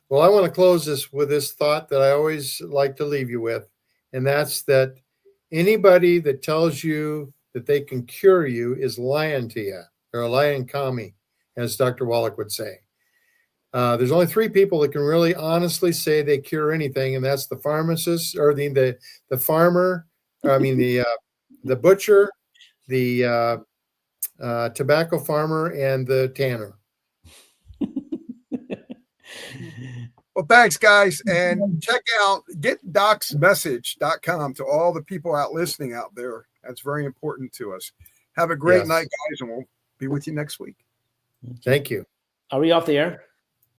Well, I want to close this with this thought that I always like to leave you with, and that's that anybody that tells you that they can cure you is lying to you. They're a lying commie, as Dr. Wallach would say. There's only three people that can really honestly say they cure anything, and that's the pharmacist or the farmer. The butcher, the tobacco farmer, and the tanner. Well, thanks, guys. And check out getdocsmessage.com to all the people out listening out there. That's very important to us. Have a great night, guys, and we'll be with you next week. Thank you. Are we off the air?